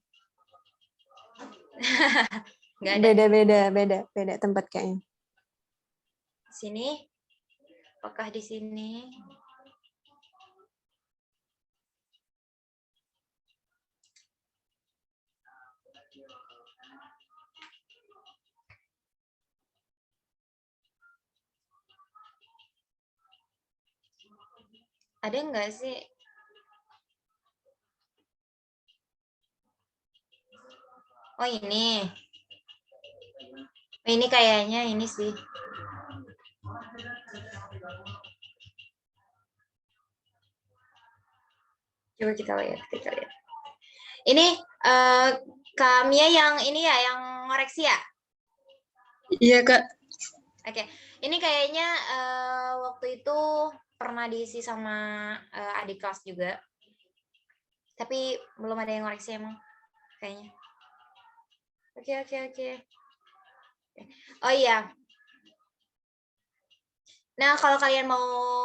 Nggak ada. Beda tempat kayaknya. Sini. Apakah di sini? Ada nggak sih? Oh ini. Ini kayaknya ini sih. Coba kita lihat. Ini Kak Mia yang ini ya, yang ngoreksi ya? Iya, Kak. Oke. Ini kayaknya waktu itu pernah diisi sama adik kelas juga. Tapi belum ada yang ngoreksi emang kayaknya. Oke. Oh iya. Nah, kalau kalian mau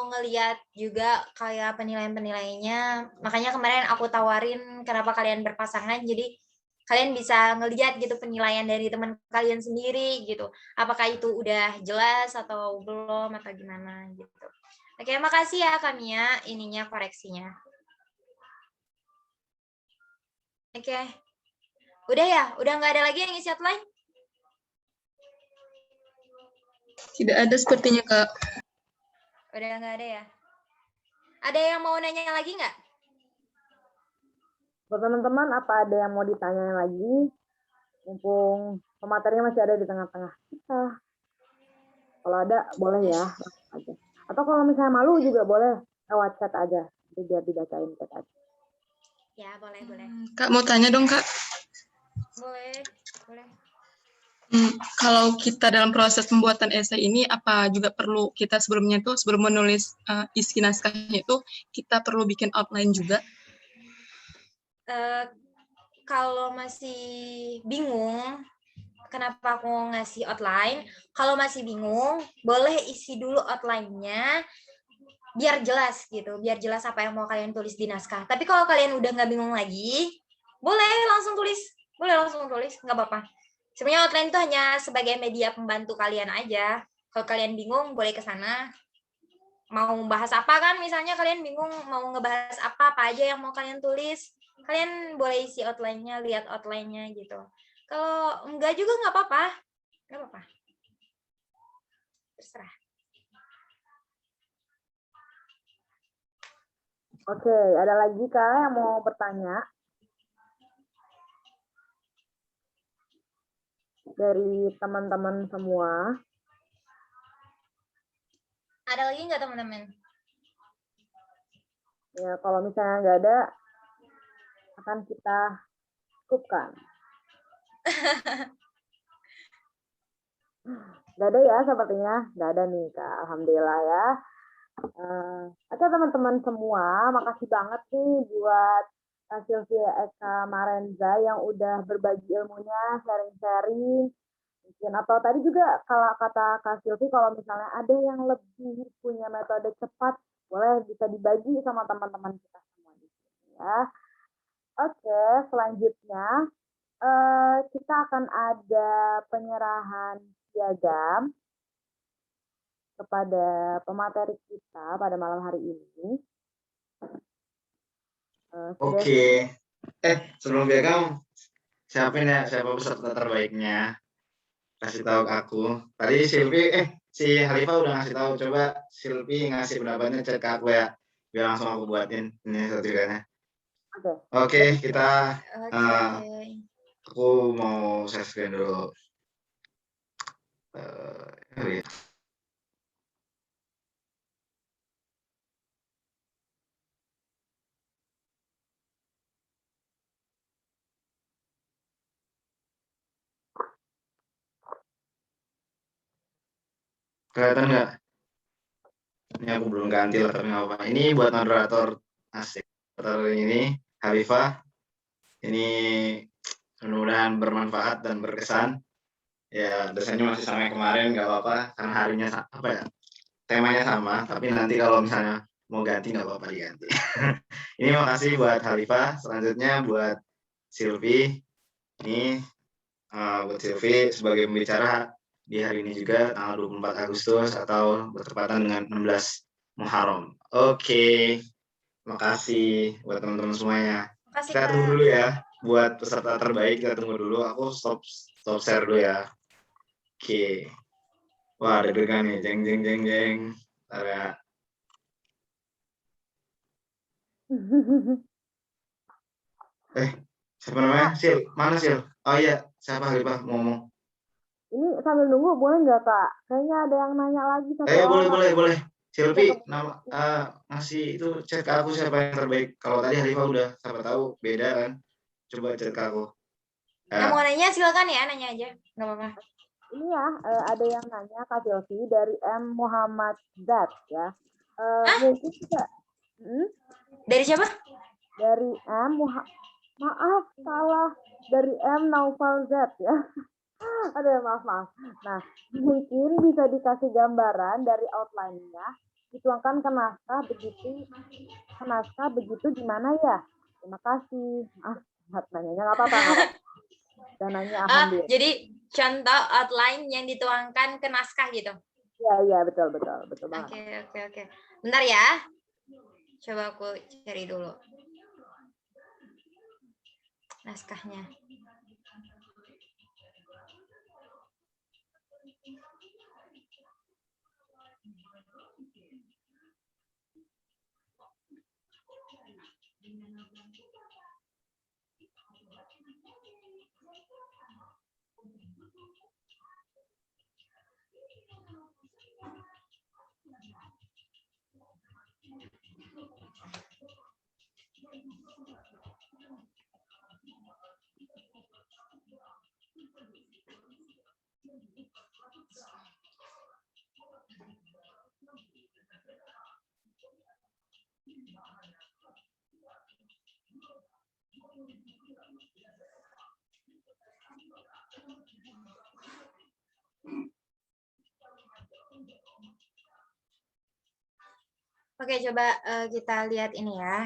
ngeliat juga kayak penilaian-penilaiannya, makanya kemarin aku tawarin kenapa kalian berpasangan, jadi kalian bisa ngeliat gitu penilaian dari teman kalian sendiri gitu. Apakah itu udah jelas atau belum atau gimana gitu. Oke, makasih ya Kamia ininya koreksinya. Oke. Udah ya? Udah nggak ada lagi yang isi outline? Tidak ada sepertinya, Kak. Udah nggak ada ya? Ada yang mau nanya lagi nggak? Buat teman-teman, apa ada yang mau ditanyain lagi? Mumpung pematerinya masih ada di tengah-tengah kita. Kalau ada, boleh ya. Langsung aja. Atau kalau misalnya malu juga boleh lewat chat aja. Jadi biar dibacain chat aja. Ya, boleh. Kak, mau tanya dong, Kak. Boleh. Kalau kita dalam proses pembuatan esai ini, apa juga perlu kita sebelum menulis isi naskahnya itu, kita perlu bikin outline juga? Kalau masih bingung, kenapa aku ngasih outline? Kalau masih bingung, boleh isi dulu outline-nya, biar jelas gitu, biar jelas apa yang mau kalian tulis di naskah. Tapi kalau kalian udah nggak bingung lagi, boleh langsung tulis, nggak apa-apa. Sebenarnya outline itu hanya sebagai media pembantu kalian aja. Kalau kalian bingung, boleh ke sana. Mau bahas apa kan, misalnya kalian bingung mau ngebahas apa aja yang mau kalian tulis, kalian boleh isi outline-nya, lihat outline-nya gitu. Kalau enggak juga nggak apa-apa. Terserah. Oke, ada lagi Kak yang mau bertanya? Dari teman-teman semua. Ada lagi nggak teman-teman? Ya, kalau misalnya nggak ada, akan kita cukupkan. Nggak ada ya sepertinya. Nggak ada nih Kak, Alhamdulillah ya. Oke teman-teman semua, makasih banget nih buat Sylvia Eka Marenza yang udah berbagi ilmunya, sharing-sharing. Mungkin atau tadi juga kalau kata Kak Sylvie, kalau misalnya ada yang lebih punya metode cepat, boleh bisa dibagi sama teman-teman kita semua di sini ya. Oke, selanjutnya kita akan ada penyerahan piagam kepada pemateri kita pada malam hari ini. Oke. Sebelum piagam, siapa peserta terbaiknya? Kasih tahu ke aku. Tadi si Halifah udah ngasih tahu. Coba Silvi ngasih pendapatnya, cek ke aku ya. Biar langsung aku buatin ini sertifikatnya. Oke, kita aku mau share screen dulu. Ya. Kelihatan nggak? Ini aku belum ganti lah, tapi nggak apa-apa. Ini buat moderator asik. Moderator ini, Halifah. Ini mudah-mudahan bermanfaat dan berkesan. Ya, dosennya masih sama yang kemarin, nggak apa-apa. Karena harinya, apa ya, temanya sama. Tapi nanti kalau misalnya mau ganti, nggak apa-apa diganti. Ini makasih buat Halifah. Selanjutnya buat Silvi. Ini buat Silvi sebagai pembicara di hari ini juga tanggal 24 Agustus atau bertepatan dengan 16 Muharram. Oke, makasih buat teman-teman semuanya. Makasih, Kita Kak. tunggu dulu ya buat peserta terbaik, kita tunggu dulu. Aku stop share dulu ya. Oke. Wah, deg-degan nih, jeng jeng jeng jeng. Bentar ya. Siapa namanya? Sil, mana Sil? Oh iya, siapa Halifah ngomong? Ini sambil nunggu boleh nggak Kak? Kayaknya ada yang nanya lagi satu orang. Boleh. Silvi, nama ngasih itu chat ke aku siapa yang terbaik. Kalau tadi Halifah udah, siapa tahu beda kan. Coba chat ke aku. Yang mau nanya silakan ya, nanya aja. Nggak apa-apa. Ini ya, ada yang nanya Kak Silvi dari M. Muhammad Zat ya. Mungkin juga Dari siapa? dari M. Maaf, salah. Dari M. Naufal Z ya. Aduh, maaf. Nah, mungkin bisa dikasih gambaran dari outline-nya, dituangkan ke naskah begitu gimana ya? Terima kasih. Nanyanya nggak apa-apa. Dananya alhamdulillah. Jadi contoh outline yang dituangkan ke naskah gitu. Iya, betul banget. Oke. Bentar ya. Coba aku cari dulu naskahnya. Oke, coba kita lihat ini ya,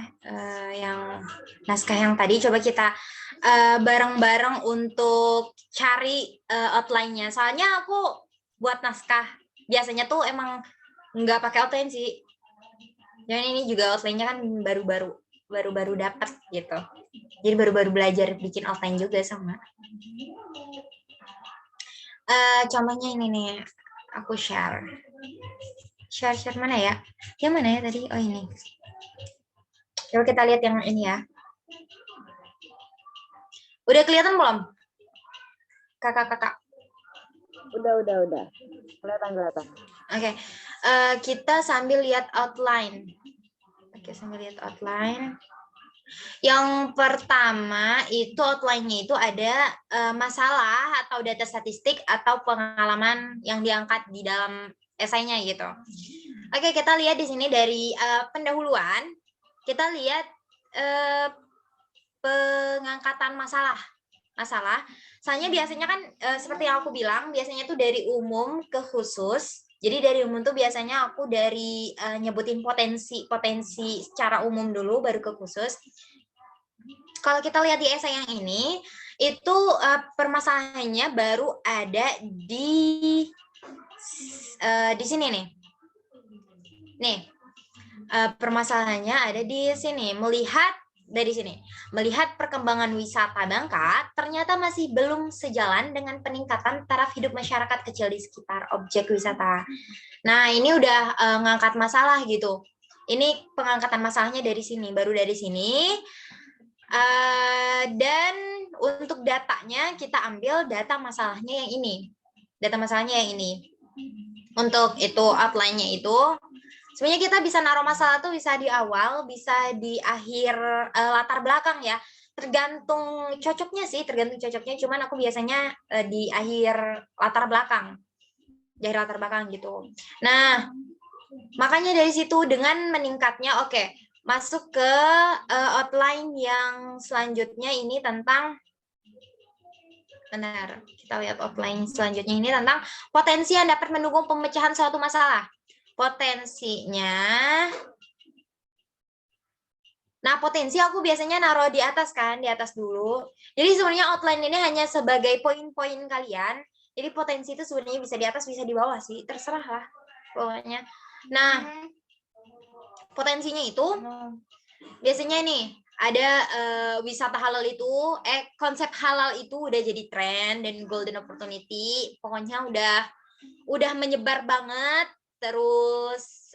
yang naskah yang tadi. Coba kita bareng-bareng untuk cari outline-nya. Soalnya aku buat naskah biasanya tuh emang nggak pakai outline sih. Dan ini juga outline-nya kan baru dapat gitu. Jadi baru-baru belajar bikin outline juga sama. Contohnya ini nih, aku share mana ya? Yang mana ya tadi? Oh ini. Coba kita lihat yang ini ya. Udah kelihatan belum? Kakak. Udah. Kelihatan. Oke. Kita sambil lihat outline. Yang pertama itu outline-nya itu ada masalah atau data statistik atau pengalaman yang diangkat di dalam esainya gitu. Oke, kita lihat di sini dari pendahuluan. Kita lihat pengangkatan masalah. Soalnya biasanya kan seperti yang aku bilang, biasanya tuh dari umum ke khusus. Jadi dari umum tuh biasanya aku dari nyebutin potensi secara umum dulu, baru ke khusus. Kalau kita lihat di esai yang ini, itu permasalahannya baru ada di sini nih. Permasalahannya ada di sini. Melihat perkembangan wisata Bangka ternyata masih belum sejalan dengan peningkatan taraf hidup masyarakat kecil di sekitar objek wisata. Nah, ini udah ngangkat masalah gitu. Ini pengangkatan masalahnya dari sini, baru dari sini. Dan untuk datanya kita ambil data masalahnya yang ini. Untuk itu outline-nya itu sebenarnya kita bisa naruh masalah tuh bisa di awal, bisa di akhir latar belakang ya. Tergantung cocoknya. Cuman aku biasanya di akhir latar belakang. dari latar belakang gitu. Nah, makanya dari situ dengan meningkatnya, oke, masuk ke outline yang selanjutnya ini tentang, benar, kita lihat outline selanjutnya ini tentang potensi yang dapat mendukung pemecahan suatu masalah. Potensinya, nah potensi aku biasanya naruh di atas kan, di atas dulu. Jadi sebenarnya outline ini hanya sebagai poin-poin kalian. Jadi potensi itu sebenarnya bisa di atas, bisa di bawah sih, terserah lah pokoknya. Nah, potensinya itu biasanya nih ada wisata halal itu, konsep halal itu udah jadi tren dan golden opportunity. Pokoknya udah menyebar banget. Terus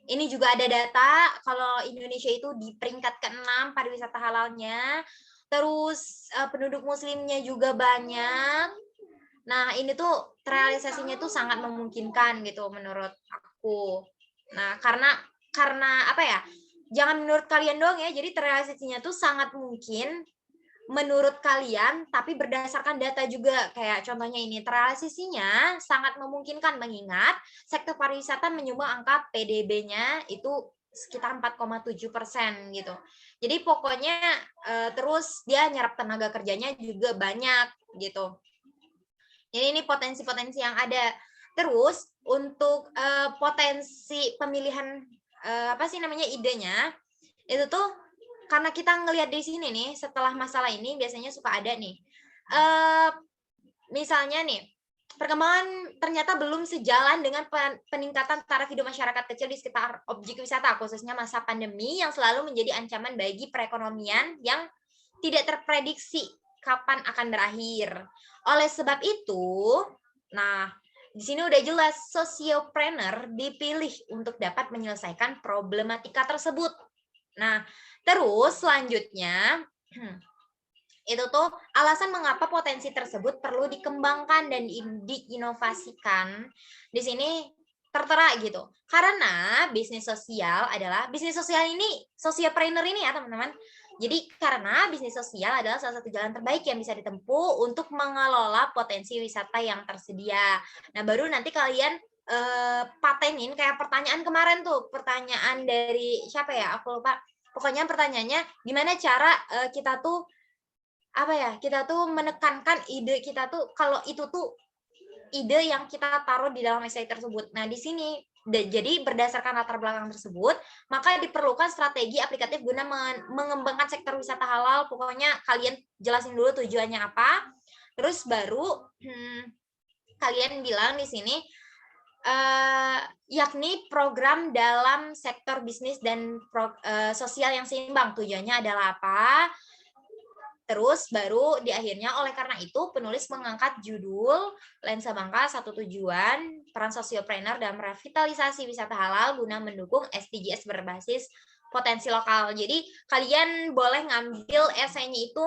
ini juga ada data kalau Indonesia itu di peringkat ke-6 pariwisata halalnya. Terus penduduk muslimnya juga banyak. Nah, ini tuh realisasinya tuh sangat memungkinkan gitu menurut aku. Nah, karena apa ya? Jangan menurut kalian doang ya. Jadi realisasinya tuh sangat mungkin menurut kalian, tapi berdasarkan data juga. Kayak contohnya ini, realisasinya sangat memungkinkan mengingat sektor pariwisata menyumbang angka PDB-nya itu sekitar 4,7% gitu. Jadi pokoknya terus dia nyerap tenaga kerjanya juga banyak gitu. Jadi ini potensi-potensi yang ada. Terus untuk potensi pemilihan apa sih namanya idenya itu tuh karena kita ngelihat di sini nih setelah masalah ini biasanya suka ada nih misalnya nih perkembangan ternyata belum sejalan dengan peningkatan taraf hidup masyarakat kecil di sekitar objek wisata khususnya masa pandemi yang selalu menjadi ancaman bagi perekonomian yang tidak terprediksi kapan akan berakhir. Oleh sebab itu, nah di sini udah jelas sociopreneur dipilih untuk dapat menyelesaikan problematika tersebut. Nah, terus selanjutnya itu tuh alasan mengapa potensi tersebut perlu dikembangkan dan diinovasikan. Di sini tertera gitu. Karena bisnis sosial ini sociopreneur ini ya teman-teman. Jadi karena bisnis sosial adalah salah satu jalan terbaik yang bisa ditempuh untuk mengelola potensi wisata yang tersedia. Nah, baru nanti kalian patenin kayak pertanyaan kemarin tuh, pertanyaan dari siapa ya? Aku lupa. Pokoknya pertanyaannya gimana cara kita tuh apa ya? Kita tuh menekankan ide kita tuh kalau itu tuh ide yang kita taruh di dalam essay tersebut. Nah, di sini jadi berdasarkan latar belakang tersebut, maka diperlukan strategi aplikatif guna mengembangkan sektor wisata halal. Pokoknya kalian jelasin dulu tujuannya apa, terus baru kalian bilang di sini yakni program dalam sektor bisnis dan sosial yang seimbang. Tujuannya adalah apa? Terus baru di akhirnya oleh karena itu penulis mengangkat judul Lensa Bangka Satu Tujuan Peran Sociopreneur dalam Revitalisasi Wisata Halal guna mendukung SDGs berbasis potensi lokal. Jadi kalian boleh ngambil esainya itu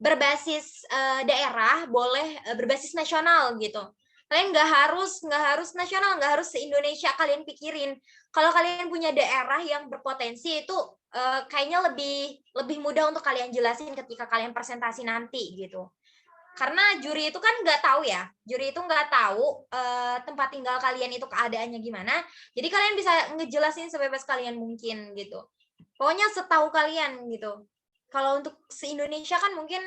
berbasis daerah, boleh berbasis nasional gitu. Kalian nggak harus nasional, nggak harus se-Indonesia kalian pikirin. Kalau kalian punya daerah yang berpotensi itu kayaknya lebih mudah untuk kalian jelasin ketika kalian presentasi nanti gitu. Karena juri itu kan nggak tahu ya, juri itu nggak tahu tempat tinggal kalian itu keadaannya gimana. Jadi kalian bisa ngejelasin sebebas kalian mungkin gitu. Pokoknya setahu kalian gitu. Kalau untuk se-Indonesia kan mungkin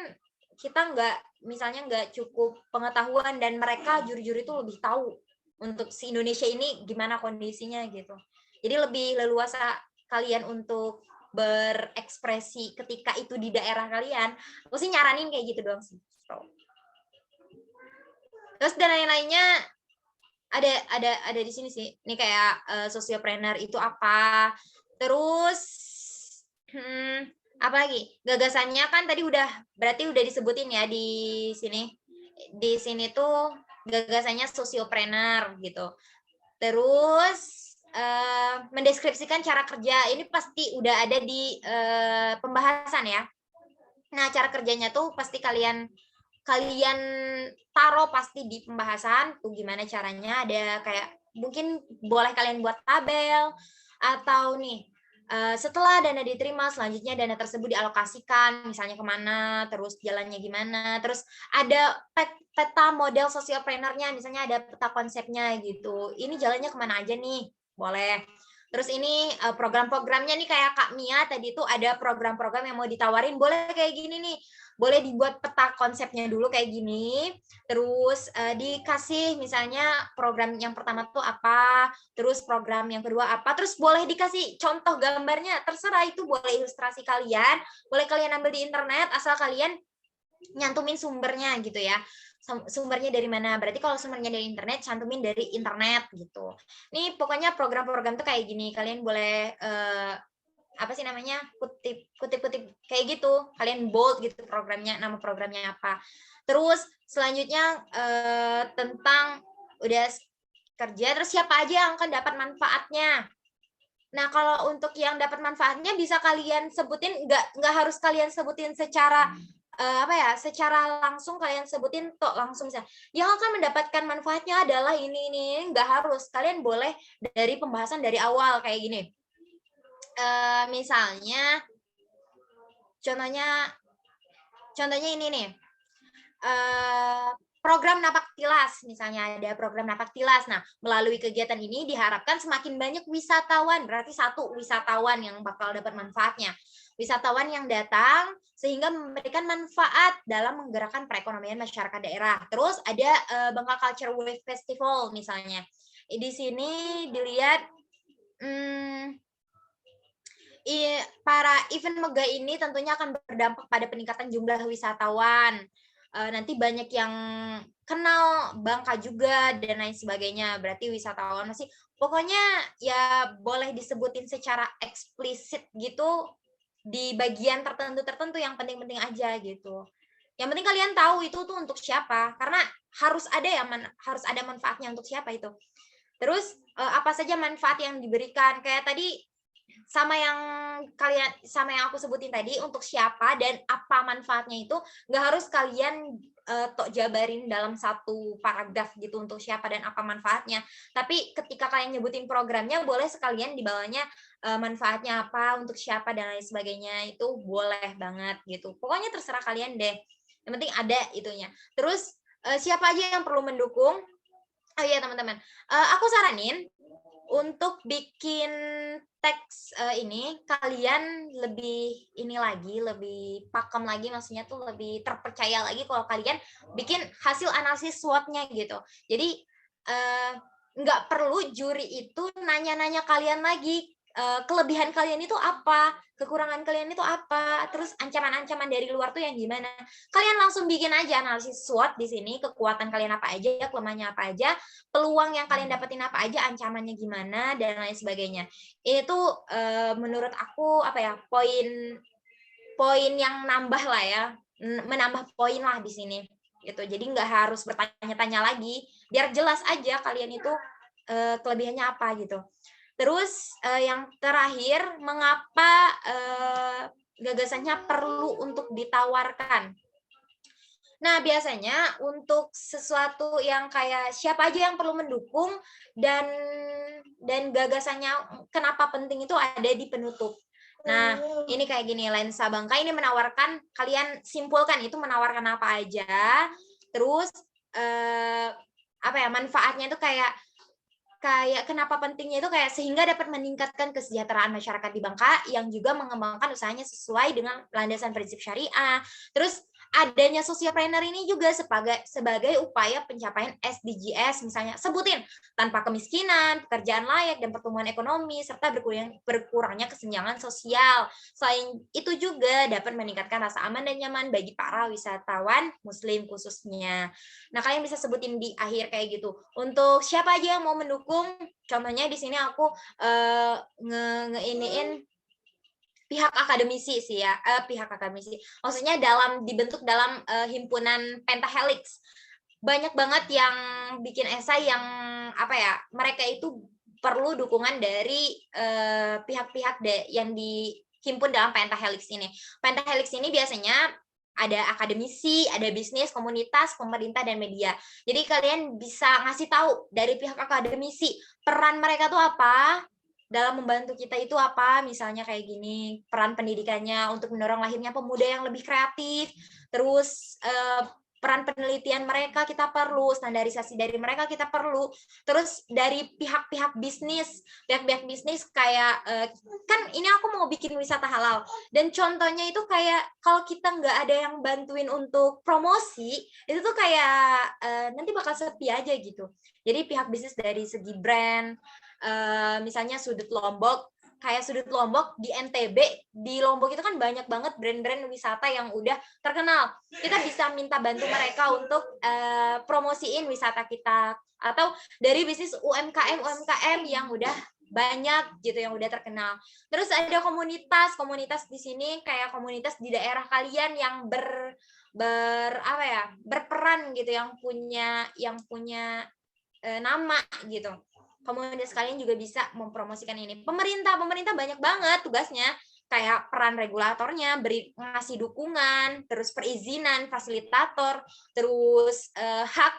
kita misalnya nggak cukup pengetahuan dan mereka juri-juri itu lebih tahu untuk se-Indonesia ini gimana kondisinya gitu. Jadi lebih leluasa kalian untuk berekspresi ketika itu di daerah kalian. Aku sih nyaranin kayak gitu doang sih. Terus dan lain-lainnya ada di sini sih. Ini kayak sociopreneur itu apa? Terus apa lagi? Gagasannya kan tadi berarti udah disebutin ya di sini. Di sini tuh gagasannya sociopreneur gitu. Terus mendeskripsikan cara kerja ini pasti udah ada di pembahasan ya. Nah, cara kerjanya tuh pasti kalian taruh pasti di pembahasan tuh gimana caranya. Ada kayak mungkin boleh kalian buat tabel atau nih Setelah dana diterima, selanjutnya dana tersebut dialokasikan, misalnya kemana, terus jalannya gimana, terus ada peta model socialpreneur-nya, misalnya ada peta konsepnya gitu. Ini jalannya kemana aja nih, boleh. Terus ini program-programnya nih kayak Kak Mia tadi tuh ada program-program yang mau ditawarin, boleh kayak gini nih, boleh dibuat peta konsepnya dulu kayak gini, terus dikasih misalnya program yang pertama tuh apa, terus program yang kedua apa, terus boleh dikasih contoh gambarnya, terserah itu boleh ilustrasi kalian, boleh kalian ambil di internet, asal kalian nyantumin sumbernya gitu ya. Sumbernya dari mana? Berarti kalau sumbernya dari internet, cantumin dari internet gitu. Nih pokoknya program-program tuh kayak gini, kalian boleh apa sih namanya, kutip kayak gitu, kalian bold gitu programnya, nama programnya apa. Terus selanjutnya tentang udah kerja, terus siapa aja yang akan dapat manfaatnya. Nah, kalau untuk yang dapat manfaatnya bisa kalian sebutin, nggak harus kalian sebutin secara apa ya, secara langsung kalian sebutin tok langsung misalnya. Yang akan mendapatkan manfaatnya adalah ini, nggak harus. Kalian boleh dari pembahasan dari awal kayak gini. Misalnya contohnya ini nih. Program Napaktilas, misalnya ada program Napaktilas. Nah, melalui kegiatan ini diharapkan semakin banyak wisatawan, berarti satu wisatawan yang bakal dapat manfaatnya. Wisatawan yang datang sehingga memberikan manfaat dalam menggerakkan perekonomian masyarakat daerah. Terus ada Bangka Culture Wave Festival misalnya. Di sini dilihat para event mega ini tentunya akan berdampak pada peningkatan jumlah wisatawan. Nanti banyak yang kenal Bangka juga dan lain sebagainya. Berarti wisatawan masih, pokoknya ya boleh disebutin secara eksplisit gitu di bagian tertentu yang penting-penting aja gitu. Yang penting kalian tahu itu tuh untuk siapa, karena harus ada manfaatnya untuk siapa itu. Terus apa saja manfaat yang diberikan, kayak tadi sama yang aku sebutin tadi, untuk siapa dan apa manfaatnya itu nggak harus kalian tok jabarin dalam satu paragraf gitu untuk siapa dan apa manfaatnya. Tapi ketika kalian nyebutin programnya, boleh sekalian di bawahnya manfaatnya apa, untuk siapa dan lain sebagainya, itu boleh banget gitu. Pokoknya terserah kalian deh. Yang penting ada itunya. Terus siapa aja yang perlu mendukung? Oh iya teman-teman, aku saranin untuk bikin teks ini kalian lebih lebih pakem lagi, maksudnya tuh lebih terpercaya lagi kalau kalian bikin hasil analisis SWOT-nya gitu. Jadi nggak perlu juri itu nanya-nanya kalian lagi kelebihan kalian itu apa, kekurangan kalian itu apa, terus ancaman-ancaman dari luar tuh yang gimana. Kalian langsung bikin aja analisis SWOT di sini, kekuatan kalian apa aja, kelemahannya apa aja, peluang yang kalian dapetin apa aja, ancamannya gimana dan lain sebagainya. Itu menurut aku apa ya, poin yang nambah lah ya, menambah poin lah di sini gitu. Jadi nggak harus bertanya-tanya lagi, biar jelas aja kalian itu kelebihannya apa gitu. Terus yang terakhir, mengapa gagasannya perlu untuk ditawarkan? Nah, biasanya untuk sesuatu yang kayak siapa aja yang perlu mendukung dan gagasannya kenapa penting itu ada di penutup. Nah, ini kayak gini, Lensa Bangka ini menawarkan, kalian simpulkan itu menawarkan apa aja. Terus apa ya, manfaatnya itu kayak kenapa pentingnya itu kayak sehingga dapat meningkatkan kesejahteraan masyarakat di Bangka yang juga mengembangkan usahanya sesuai dengan landasan prinsip syariah. Terus adanya socialpreneur ini juga sebagai upaya pencapaian SDGs, misalnya sebutin tanpa kemiskinan, pekerjaan layak, dan pertumbuhan ekonomi, serta berkurangnya kesenjangan sosial. Selain itu juga dapat meningkatkan rasa aman dan nyaman bagi para wisatawan muslim khususnya. Nah, kalian bisa sebutin di akhir kayak gitu. Untuk siapa aja yang mau mendukung, contohnya di sini aku ngeiniin pihak akademisi sih ya, pihak akademisi. Maksudnya dibentuk dalam himpunan Pentahelix. Banyak banget yang bikin esai yang apa ya, mereka itu perlu dukungan dari pihak-pihak yang dihimpun dalam Pentahelix ini. Pentahelix ini biasanya ada akademisi, ada bisnis, komunitas, pemerintah, dan media. Jadi kalian bisa ngasih tahu dari pihak akademisi peran mereka tuh apa, dalam membantu kita itu apa, misalnya kayak gini, peran pendidikannya untuk mendorong lahirnya pemuda yang lebih kreatif, terus peran penelitian mereka kita perlu, standarisasi dari mereka kita perlu, terus dari pihak-pihak bisnis kayak kan ini aku mau bikin wisata halal, dan contohnya itu kayak kalau kita nggak ada yang bantuin untuk promosi, itu tuh kayak nanti bakal sepi aja gitu. Jadi pihak bisnis dari segi brand, misalnya Sudut Lombok, kayak Sudut Lombok di NTB, di Lombok itu kan banyak banget brand-brand wisata yang udah terkenal. Kita bisa minta bantu mereka untuk promosiin wisata kita, atau dari bisnis UMKM yang udah banyak gitu, yang udah terkenal. Terus ada komunitas di sini kayak komunitas di daerah kalian yang berperan gitu, yang punya nama gitu. Komunitas kalian juga bisa mempromosikan ini. Pemerintah banyak banget tugasnya, kayak peran regulatornya, ngasih dukungan, terus perizinan, fasilitator, terus hak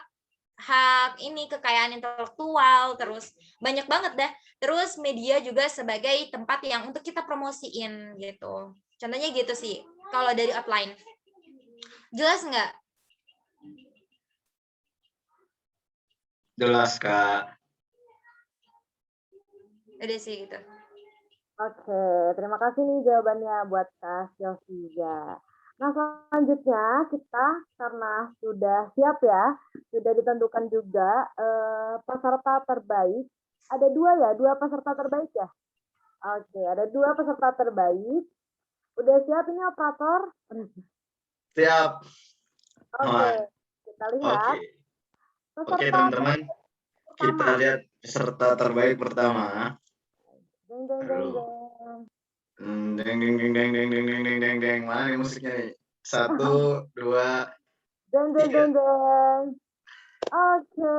ini kekayaan intelektual, terus banyak banget dah. Terus media juga sebagai tempat yang untuk kita promosiin gitu. Contohnya gitu sih kalau dari outline. Jelas nggak? Jelas, Kak. Udah sih gitu. Oke, terima kasih nih jawabannya buat Kak Sylvia. Nah, selanjutnya kita karena sudah siap ya, sudah ditentukan juga peserta terbaik. Ada dua peserta terbaik ya? Oke, ada 2 peserta terbaik. Udah siap ini operator? Siap. Oke, kita lihat. Oke, teman-teman. Kita lihat peserta terbaik pertama. Deng, deng, deng, deng. Deng, deng, deng, deng, deng, deng, deng, deng, deng, deng. Mana nih musiknya nih? 1, 2, Deng, deng, 3. deng, deng. Oke,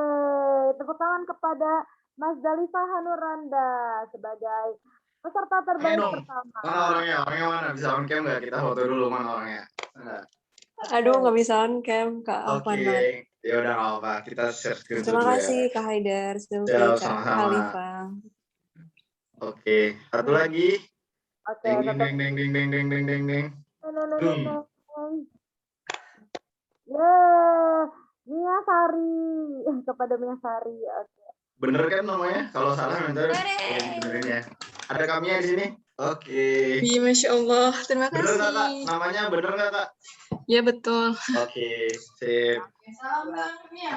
tepuk tangan kepada Mas Dalifa Hanuranda sebagai peserta terbaik pertama. Mana orangnya? Orangnya mana? Bisa on cam nggak? Kita foto dulu mana orangnya. Aduh, nggak bisa on cam, Kak Alvan. Ya udah nggak apa-apa. Kita share screen Terima dulu kasih ya. Kak Haidar, Siap, Kak sama-sama. Khalifah. Oke, satu lagi. Oke, Deng, satu. deng, deng, deng, deng, deng, deng, deng, deng. Yeay, Mia Sari. Kepada Mia Sari. Oke. Bener kan namanya? Kalau salah nanti benerin ya. Ada kaminya di sini. Oke. Iya, Masya Allah. Terima Bener nggak, Kak? kasih. Namanya bener nggak, Kak? Ya, betul. Oke, sip.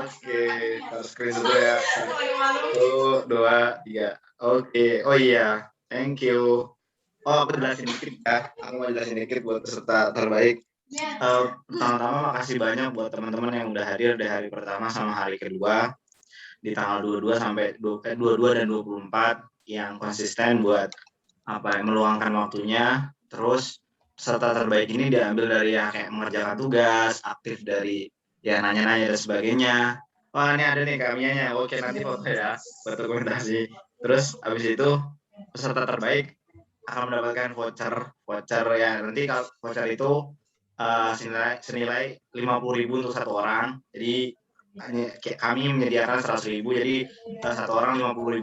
Oke, taruh screen dulu ya. 1, 2, 3. Oke, oh iya, thank you. Oh, aku jelasin dikit ya. Aku mau jelasin dikit buat peserta terbaik. Pertama-tama makasih banyak buat teman-teman yang udah hadir di hari pertama sama hari kedua di tanggal 22 sampai 22 dan 24 yang konsisten buat meluangkan waktunya. Terus peserta terbaik ini diambil dari ya kayak mengerjakan tugas, aktif dari ya nanya-nanya dan sebagainya. Wah, ini ada nih kamianya. Oke, nanti foto ya buat dokumentasi. Terus habis itu peserta terbaik akan mendapatkan voucher ya, nanti kalau voucher itu senilai 50.000 untuk satu orang. Jadi kami menyediakan 100.000, jadi satu orang 50.000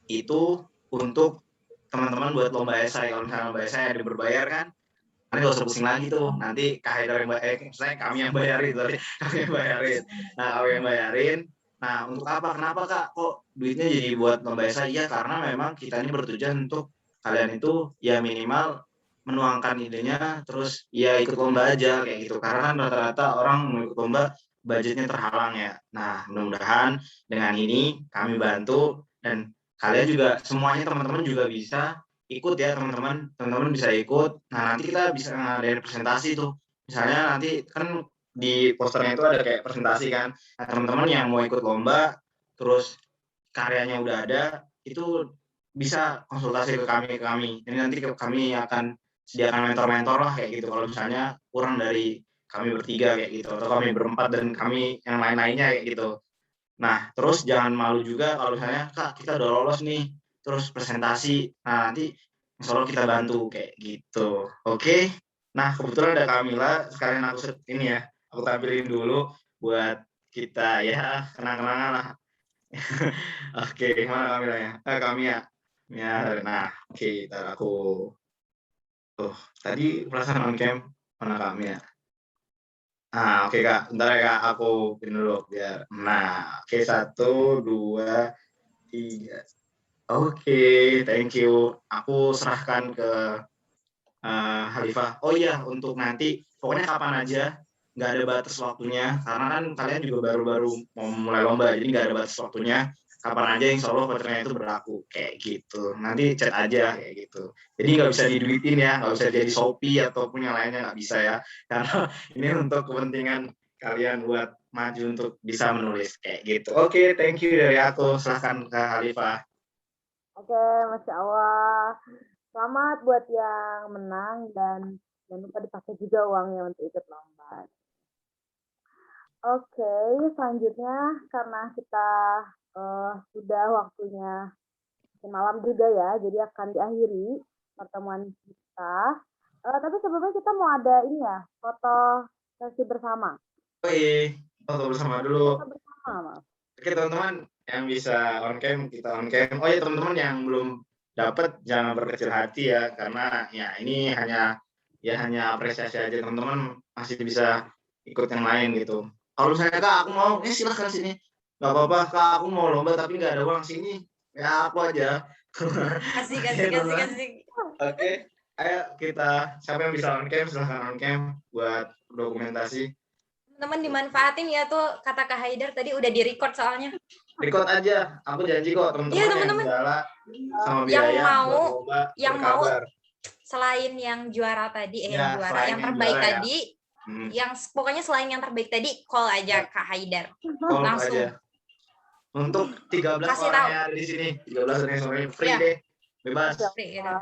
itu untuk teman-teman buat lomba esai. Kalau misalnya lomba esai ada berbayar kan, nanti gak usah pusing lagi tuh, nanti misalnya kami yang bayarin. Nah, kami yang bayarin. Nah, untuk apa? Kenapa, Kak? Kok duitnya jadi buat lomba esai? Ya karena memang kita ini bertujuan untuk kalian itu ya minimal menuangkan idenya, terus ya ikut lomba aja kayak gitu. Karena kan rata-rata orang mau ikut lomba budgetnya terhalang ya. Nah, mudah-mudahan dengan ini kami bantu, dan kalian juga semuanya teman-teman juga bisa ikut ya, teman-teman bisa ikut. Nah, nanti kita bisa ngadain presentasi tuh. Misalnya nanti kan di posternya itu ada kayak presentasi kan. Nah, teman-teman yang mau ikut lomba terus karyanya udah ada, itu bisa konsultasi ke kami. Jadi nanti kami akan sediakan mentor-mentor lah kayak gitu. Kalau misalnya kurang dari kami bertiga kayak gitu, atau kami berempat dan kami yang lain-lainnya kayak gitu. Nah, terus jangan malu juga kalau misalnya, Kak, kita udah lolos nih, terus presentasi. Nah, nanti insya Allah kita bantu kayak gitu. Oke. Nah, kebetulan ada Kamila, sekalian aku tampilin dulu buat kita ya kenang-kenangan lah. Oke, mana Kamila ya? Kamia. Ya, nah, oke, ntar aku tadi perasaan on cam mana kami ya? Nah, oke Kak, bentar ya Kak, aku pin dulu biar. Nah, oke, 1, 2, 3. Oke, thank you. Aku serahkan ke Khalifah. Oh iya, untuk nanti pokoknya kapan aja, nggak ada batas waktunya, karena kan kalian juga baru-baru mau mulai lomba, jadi nggak ada batas waktunya. Kapan aja insya Allah vouchernya itu berlaku, kayak gitu. Nanti chat aja, kayak gitu. Jadi nggak bisa diduitin ya, nggak bisa jadi Shopee ataupun yang lainnya, nggak bisa ya. Karena ini untuk kepentingan kalian buat maju untuk bisa menulis, kayak gitu. Oke, thank you dari aku. Silahkan ke Khalifah. Oke, Masya Allah. Selamat buat yang menang dan jangan lupa dipakai juga uangnya untuk ikut lomba. Oke, selanjutnya karena kita sudah waktunya malam juga ya, jadi akan diakhiri pertemuan kita. Tapi sebelumnya kita mau ada ini ya, foto sesi bersama. Oke, foto bersama dulu. Foto bersama, Mas. Oke teman-teman yang bisa on cam kita on cam. Oh ya teman-teman yang belum dapat jangan berkecil hati ya karena ya ini hanya apresiasi aja teman-teman masih bisa ikut yang lain gitu. Kalau misalnya Kak aku mau silahkan sini. Gak apa-apa Kak aku mau lomba tapi nggak ada uang sini. Ya aku aja. Asik, Oke, asik, asik, teman-teman. asik. Oke, ayo kita siapa yang bisa on cam silahkan on cam buat dokumentasi. Teman-teman dimanfaatin ya tuh kata Kak Haidar tadi udah di-record soalnya. Record aja, aku janji kok Iya teman-teman yang teman-teman, segala sama yang biaya buat mau lomba yang mau berkabar. selain yang juara tadi, Ya, yang juara, selain yang yang terbaik juara ya. tadi, yang pokoknya selain yang terbaik tadi, call aja Ya. Kak Haidar. Call Langsung. aja. Untuk 13 Kasih orang tahu. yang ada di sini, 13 orang yang sore free Ya. deh, bebas. Free, gitu.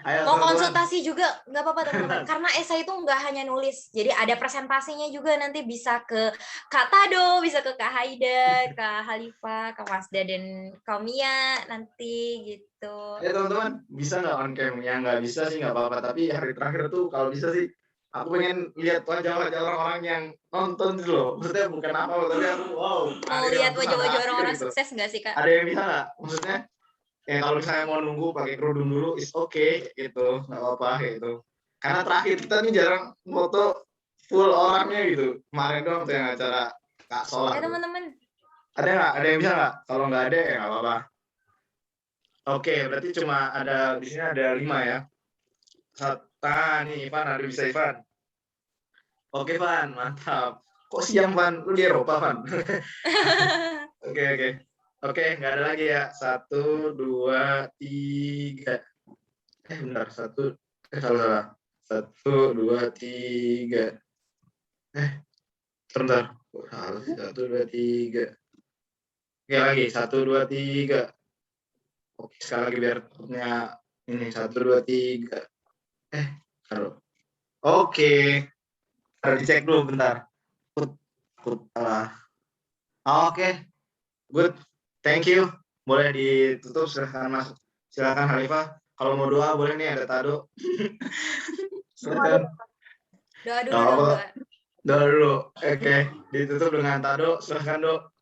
Ayo Mau teman-teman. konsultasi juga nggak apa-apa teman-teman, karena esai itu nggak hanya nulis, jadi ada presentasinya juga, nanti bisa ke Kak Tado, bisa ke Kak Haidar, Kak Khalifah, Kak Masda, dan Kak Mia nanti gitu. Ya teman-teman, bisa nggak on cam? Ya nggak bisa sih nggak apa-apa, tapi hari terakhir tuh kalau bisa sih aku pengen lihat wajah-wajah orang-orang yang nonton gitu loh. Maksudnya bukan apa, tapi aku wow. Mau hari lihat waktu sampai wajah-wajah akhir orang-orang gitu. sukses nggak sih Kak? Ada yang bisa nggak? Maksudnya ya kalau misalnya mau nunggu pakai kerudung dulu is okay gitu, nggak apa-apa gitu. Karena terakhir kita nih jarang foto full orangnya gitu. Kemarin doang tuh yang acara Kak Solar. Ya teman-teman. Ada nggak? Ada yang bisa nggak? Kalau nggak ada ya nggak apa-apa. Oke, berarti cuma ada di sini ada 5 ya. Nih Ivan, ada bisa Ivan. Oke Van, mantap. Kok siang Van? Lu di Eropa Van? Oke. Oke, nggak ada lagi ya. 1, 2, 3. Bentar. Salah. 1, 2, 3. Bentar. Salah sih. 1, 2, 3. Oke lagi. 1, 2, 3. Oke, sekali lagi biar punya ini. 1, 2, 3. Taruh. Oke. Harus dicek dulu bentar. Oke. Good. Thank you. Boleh ditutup silakan Mas. Silakan Khalifah. Kalau mau doa boleh nih ada Tado. Silakan. Doa dulu dong, doa. Doa dulu. Oke, ditutup dengan Tado. Silakan, Dok.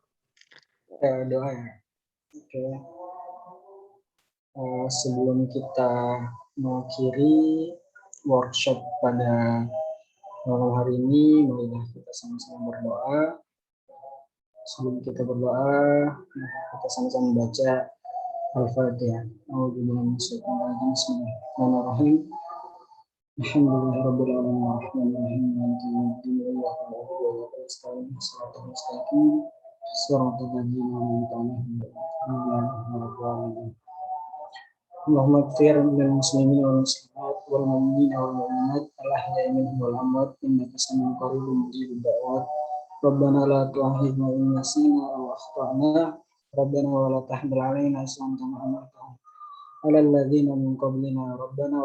Doa ya. Oke. Sebelum kita mengakhiri workshop pada malam hari ini, marilah kita sama-sama berdoa. Sebelum kita berdoa, kita sama-sama membaca Al-Fatihah. Bismillahirrahmanirrahim. Alhamdulillahirabbil alamin arrahmanirrahim maliki yaumiddin iyyaka na'budu wa iyyaka nasta'in ihdinas mustaqim shiratal ladzina an'amta 'alaihim ghairil maghdubi Allahumma ighfir lil muslimin wal muslimat wal mu'minina wal mu'minat al-ahya'i minhum wal amwat innaka sami'un qaribun mujibud da'wat Rabbana la tu'akhidhna in nasina aw akhtana Rabbana wa la tahmil 'alaina isran kama hamaltahu 'alal ladzina min qablina Rabbana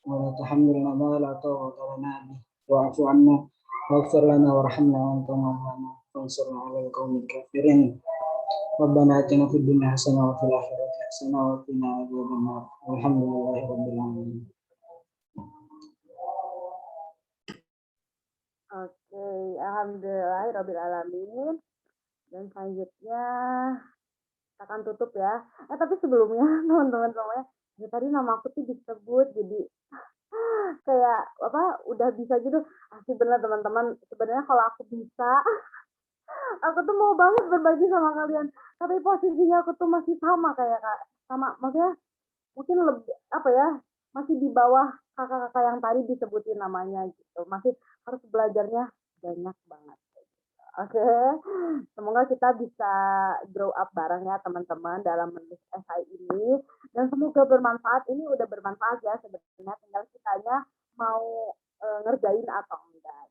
ولا تحملنا ما لا طاقة لنا به واعف عنا واغفر لنا وارحمنا وانت مولانا فانصرنا على القوم الكافرين ربنا اتنا في الدنيا حسنة وفي الآخرة حسنة وقنا عذاب النار والحمد لله رب العالمين. Oke, alhamdulillahirabbil alamin. Dan selanjutnya kita akan tutup ya. Tapi sebelumnya teman-teman semuanya, ya tadi nama aku tuh disebut jadi kayak apa udah bisa gitu. Asli bener teman-teman, sebenarnya kalau aku bisa aku tuh mau banget berbagi sama kalian. Tapi posisinya aku tuh masih sama kayak Kak, sama maksudnya mungkin lebih apa ya, masih di bawah kakak-kakak yang tadi disebutin namanya gitu. Masih harus belajarnya banyak banget. Oke, semoga kita bisa grow up bareng ya teman-teman dalam menulis esai ini dan semoga bermanfaat. Ini udah bermanfaat ya sebenarnya, tinggal kitanya mau ngerjain atau enggak.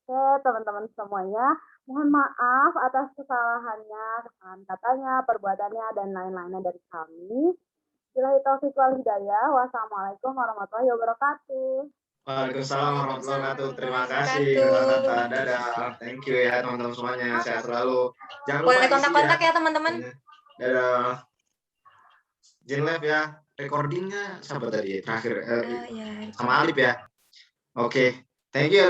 Oke, teman-teman semuanya, mohon maaf atas kesalahannya, kesalahan katanya, perbuatannya dan lain-lainnya dari kami. Billahi taufiq wal hidayah. Wassalamualaikum warahmatullahi wabarakatuh. Waalaikumsalam warahmatullahi wabarakatuh. Terima kasih Wabarakatuh. Kak Tata. Dadah. Thank you ya teman-teman semuanya. Sehat selalu. Jangan lupa Boleh isi kontak-kontak ya teman-teman. Dadah. Jinlab ya. Recordingnya siapa tadi terakhir? Ya. Sama Alip ya. Oke. Thank you.